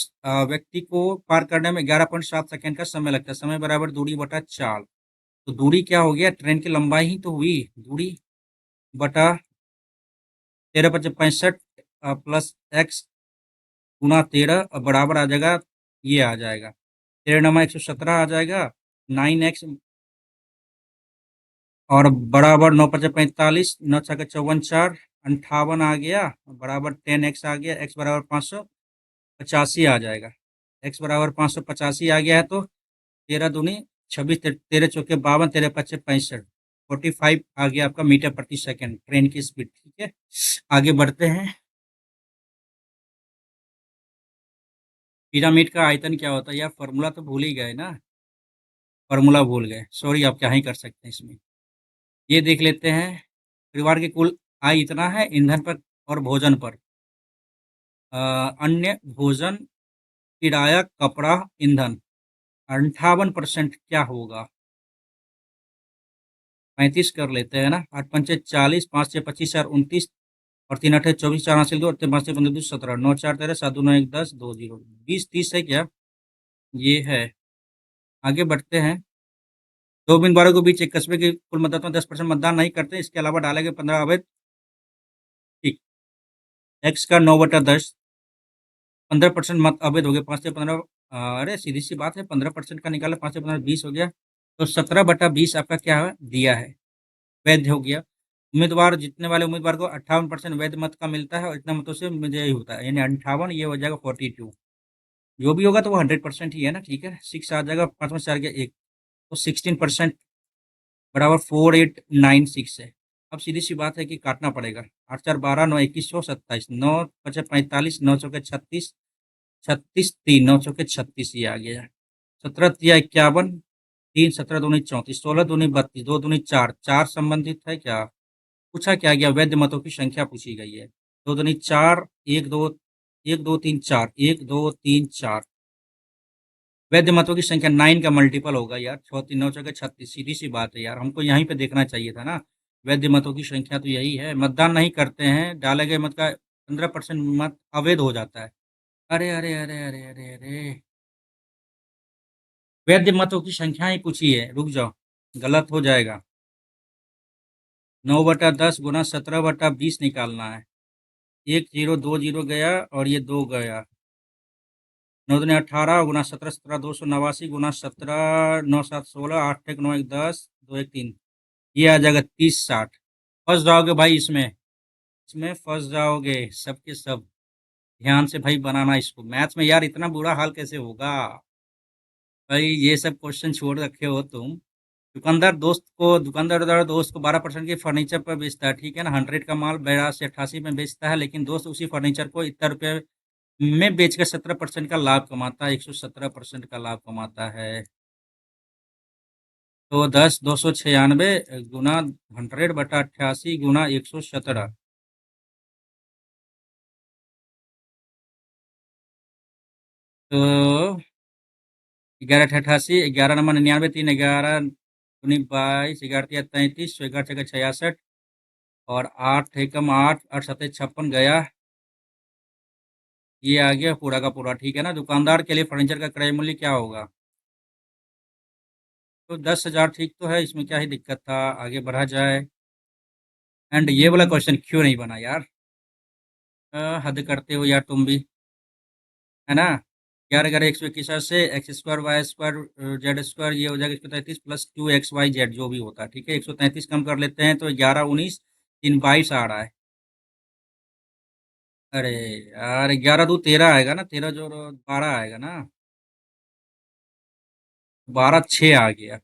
व्यक्ति को पार करने में 11.7 सेकंड का समय लगता है। समय बराबर दूरी बटा चाल। तो दूरी क्या हो गया? ट्रेन की लंबाई ही तो हुई दूरी बटा 13 × 5 = 65 प्लस एक्स गुना 13 और बराबर आ जाएगा, ये आ जाएगा 13 × 9 = 117 आ जाएगा। 9x और बराबर 9 × 5 = 45, 9 × 6 = 54, 4 58 आ गया, बराबर 10x आ गया। x बराबर 585 आ जाएगा। x बराबर 585 आ गया है, तो 13 दूनी 26, 13 चौके 52, 13 × 5 = 65, 45 आ गया आपका मीटर प्रति सेकंड ट्रेन की स्पीड, ठीक है। आगे बढ़ते हैं। पिरामिड का आयतन क्या होता है? यार फॉर्मूला तो भूल ही गए ना, फॉर्मूला भूल गए, सॉरी। आप क्या ही कर सकते हैं इसमें। ये देख लेते हैं। परिवार की कुल आय इतना है ईंधन पर और भोजन पर। अन्य भोजन, किराया, कपड़ा, ईंधन 58% क्या होगा? 35 कर लेते हैं ना। 8 × 5 = 40, 5 × 6 = 25, 4 × 29 और 3 × 8 = 24, 4 हासिल 2 और 3 × 5 = 15 2 17, 9 4 13, 7 2 9 1 10, 2 0 20 30 है क्या? ये है। आगे बढ़ते हैं। दो उम्मीदवारों के बीच एक कस्बे के कुल मतदाताओं 10% मतदान नहीं करते, इसके अलावा डाले गए 15 अवैध, ठीक। एक्स का 9/10, 15% मत अवैध हो गए। 5 से 15, अरे सीधी सी बात है, 15% का निकाला, 5 से 15 20 हो गया। तो 17/20 आपका क्या है? दिया है, वैध हो गया। उम्मीदवार जीतने वाले उम्मीदवार को 58% वैध मत का मिलता है और इतना मतों से विजयी होता है, यानी 58, ये हो जाएगा 42। जो भी होगा तो वो 100% ही है ना, ठीक है। 6 आ जाएगा, 5 में से 4 गया 1, तो 16% बराबर 4896 है। अब सीधी सी बात है कि काटना पड़ेगा। 8 4 12, 9 21 100 27, 9 5 45, 9 चौके 36, 36 3, 9 चौके 36, ये आ गया। 17 तिया 51, 3 17 दूनी 34, 16 दूनी 32, 2 दूनी 4, 4 संबंधित है क्या? पूछा क्या गया? वैध मतों की संख्या पूछी गई है। 2 दूनी 4, 1 2 1 2 3 4, 1 2 3 4, वैद्य मतों की संख्या 9 का मल्टीपल होगा यार, 6 3 9 चौके 36, सीधी सी बात है यार, हमको यहीं पे देखना चाहिए था ना। वैद्य मतों की संख्या तो यही है, मतदान नहीं करते हैं, डाले गए मत का 15% मत अवैध हो जाता है। अरे अरे अरे अरे अरे अरे, वैद्य मतों की संख्या ही पूछी है, रुक जाओ, गलत हो जाएगा। 9/10 गुना 17/20 निकालना है। 1 0 2 0 गया और ये 2 गया। 9 दूनी 18 गुना 17 17 289 गुना 17 9 7 16 8 1 9 1 10 2 1 3, ये आ जाएगा 30-60। फंस जाओगे भाई इसमें, इसमें फंस जाओगे सबके सब। ध्यान से भाई बनाना इसको, मैथ्स में यार इतना बुरा हाल कैसे होगा। भाई ये सब क्वेश्चन छोड़ रखे हो तुम। दुकानदार दोस्त को 12% की फर्नीचर पर बेचता है, ठीक है ना, 100 का माल 82 88 में बेचता है, लेकिन दोस्त उसी फर्नीचर को इतना रुपये में बेचकर 17% का लाभ कमाता है, 117% का लाभ कमाता है। तो 10 296 गुना 100/88 गुना 117, तो 11 88, 11 9 99, 3 11 22 11 33, 11 66, और 8 एकम 8 8 7 56 गया, ये आ गया पूरा का पूरा, ठीक है ना। दुकानदार के लिए फर्नीचर का क्रय मूल्य क्या होगा? तो 10,000 ठीक तो है, इसमें क्या ही दिक्कत था, आगे बढ़ा जाए। एंड ये वाला क्वेश्चन क्यों नहीं बना यार, हद करते हो यार तुम भी, है ना। 11 11 121 से x² y² z² ये हो जाएगा 133 प्लस 2xyz जो भी होता है, ठीक है। 133 कम कर लेते हैं तो 11 19 3 22 आ रहा है। अरे यार, 11 2 13 आएगा ना, 13 जो 12 आएगा ना, 12 6 आ गया।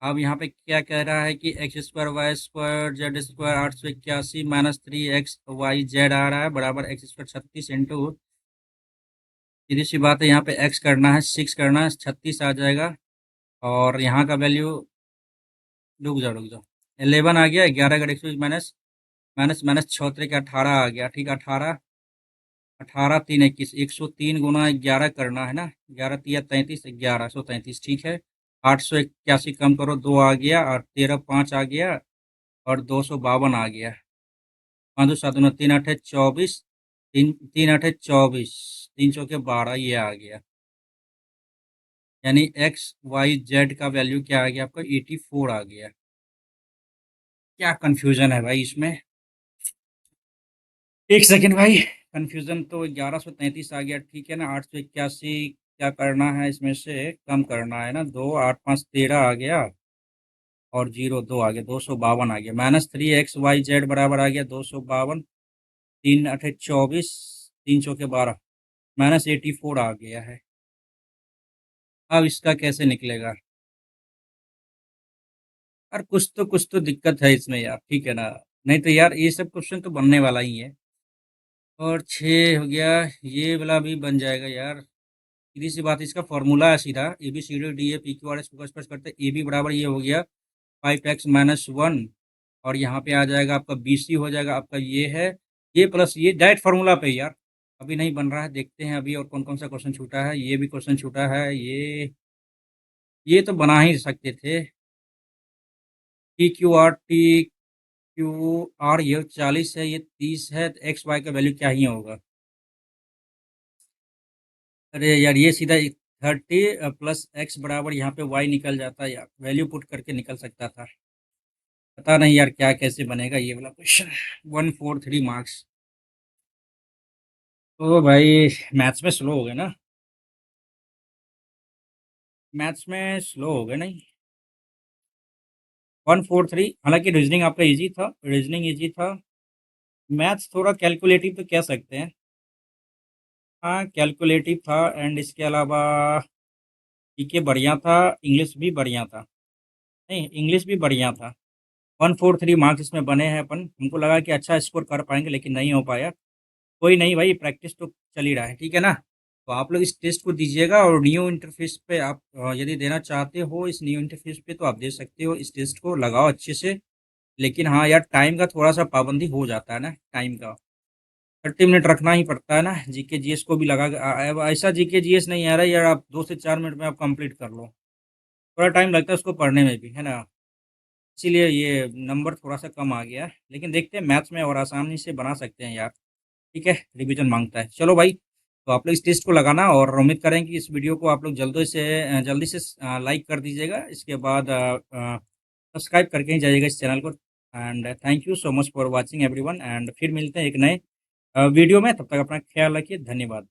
अब यहाँ पे क्या कह रहा है कि x² y² z² 881 -3 xyz आ रहा है बराबर x² 36 इंटू, सीधी सी बात है, यहाँ पे x करना है 6 करना है, 36 आ जाएगा। और यहाँ का वैल्यू, रुक जाओ 11 आ गया, 11 माइनस माइनस माइनस 6 3 18 आ गया, ठीक है। 18 18 3 21, 103 गुना 11 करना है ना, 11 3 33, 1133, ठीक है। 881 कम करो, 2 आ गया, और 13 5 आ गया, और 252 आ गया। 5 2 7 9 3 8 24, 3 3 8 24, 3 चौके 12, ये आ गया। यानी एक्स वाई जेड का वैल्यू क्या आ गया आपका, 84 आ गया। क्या कंफ्यूजन है भाई इसमें, एक सेकेंड भाई। कंफ्यूजन तो 1133 आ गया, ठीक है ना। 881 क्या करना है, इसमें से कम करना है ना, 2 8 5 13 आ गया, और 0 2 आ गया, 252 आ गया। -3 xyz बराबर आ गया 252, 3 8 24, 3 चौके 12, -84 आ गया है। अब इसका कैसे निकलेगा? और कुछ तो दिक्कत है इसमें यार, ठीक है ना। नहीं तो यार ये सब क्वेश्चन तो बनने वाला ही है। और 6 हो गया, ये वाला भी बन जाएगा यार। सीधी सी बात, इसका फॉर्मूला है सीधा, A B C D D A P Q R S को स्पर्श करते ए बी बराबर ये हो गया 5x - 1, और यहाँ पे आ जाएगा आपका बी सी हो जाएगा आपका, ये है ये प्लस ये डायरेक्ट फार्मूला पे यार। अभी नहीं बन रहा है, देखते हैं अभी और कौन कौन सा क्वेश्चन छूटा है। ये भी क्वेश्चन छूटा है, ये तो बना ही सकते थे। टी क्यू आर ये 40 है, ये 30 है, तो एक्स वाई का वैल्यू क्या ही होगा। अरे यार, ये सीधा 30 प्लस एक्स बराबर यहाँ पे वाई निकल जाता है यार, वैल्यू पुट करके निकल सकता था। पता नहीं यार क्या कैसे बनेगा ये वाला क्वेश्चन। 143 मार्क्स। तो भाई मैथ्स में स्लो हो गए ना, मैथ्स में स्लो हो गए नहीं। 143, हालांकि रीजनिंग आपका इजी था, रीजनिंग इजी था। मैथ्स थोड़ा कैलकुलेटिव तो कह सकते हैं, हाँ कैलकुलेटिव था। एंड इसके अलावा जीके बढ़िया था, इंग्लिश भी बढ़िया था, नहीं इंग्लिश भी बढ़िया था। 143 मार्क्स इसमें बने हैं अपन, हमको लगा कि अच्छा स्कोर कर पाएंगे, लेकिन नहीं हो पाया। कोई नहीं भाई, प्रैक्टिस तो चल ही रहा है, ठीक है ना। तो आप लोग इस टेस्ट को दीजिएगा, और न्यू इंटरफेस पे आप यदि देना चाहते हो इस न्यू इंटरफेस पे, तो आप दे सकते हो। इस टेस्ट को लगाओ अच्छे से, लेकिन हाँ यार, टाइम का थोड़ा सा पाबंदी हो जाता है ना, टाइम का। 30 मिनट रखना ही पड़ता है ना, जीके जीएस को भी लगा के अब ऐसा जीके जीएस नहीं आ रहा है यार, आप 2 से 4 मिनट में आप कंप्लीट कर लो। थोड़ा टाइम लगता है उसको पढ़ने में भी, है ना? इसीलिए ये नंबर थोड़ा-सा कम आ गया है, लेकिन देखते हैं मैथ्स में और आसानी से बना सकते हैं यार, ठीक है? रिवीजन माँगता है। चलो भाई, तो आप लोग इस टेस्ट को लगाना और उम्मीद करें कि इस वीडियो को आप लोग जल्दी से लाइक कर दीजिएगा। इसके बाद सब्सक्राइब करके ही जाइएगा इस चैनल को and thank you so much for watching everyone and फिर मिलते हैं एक नए वीडियो में, तब तक अपना ख्याल रखिए। धन्यवाद।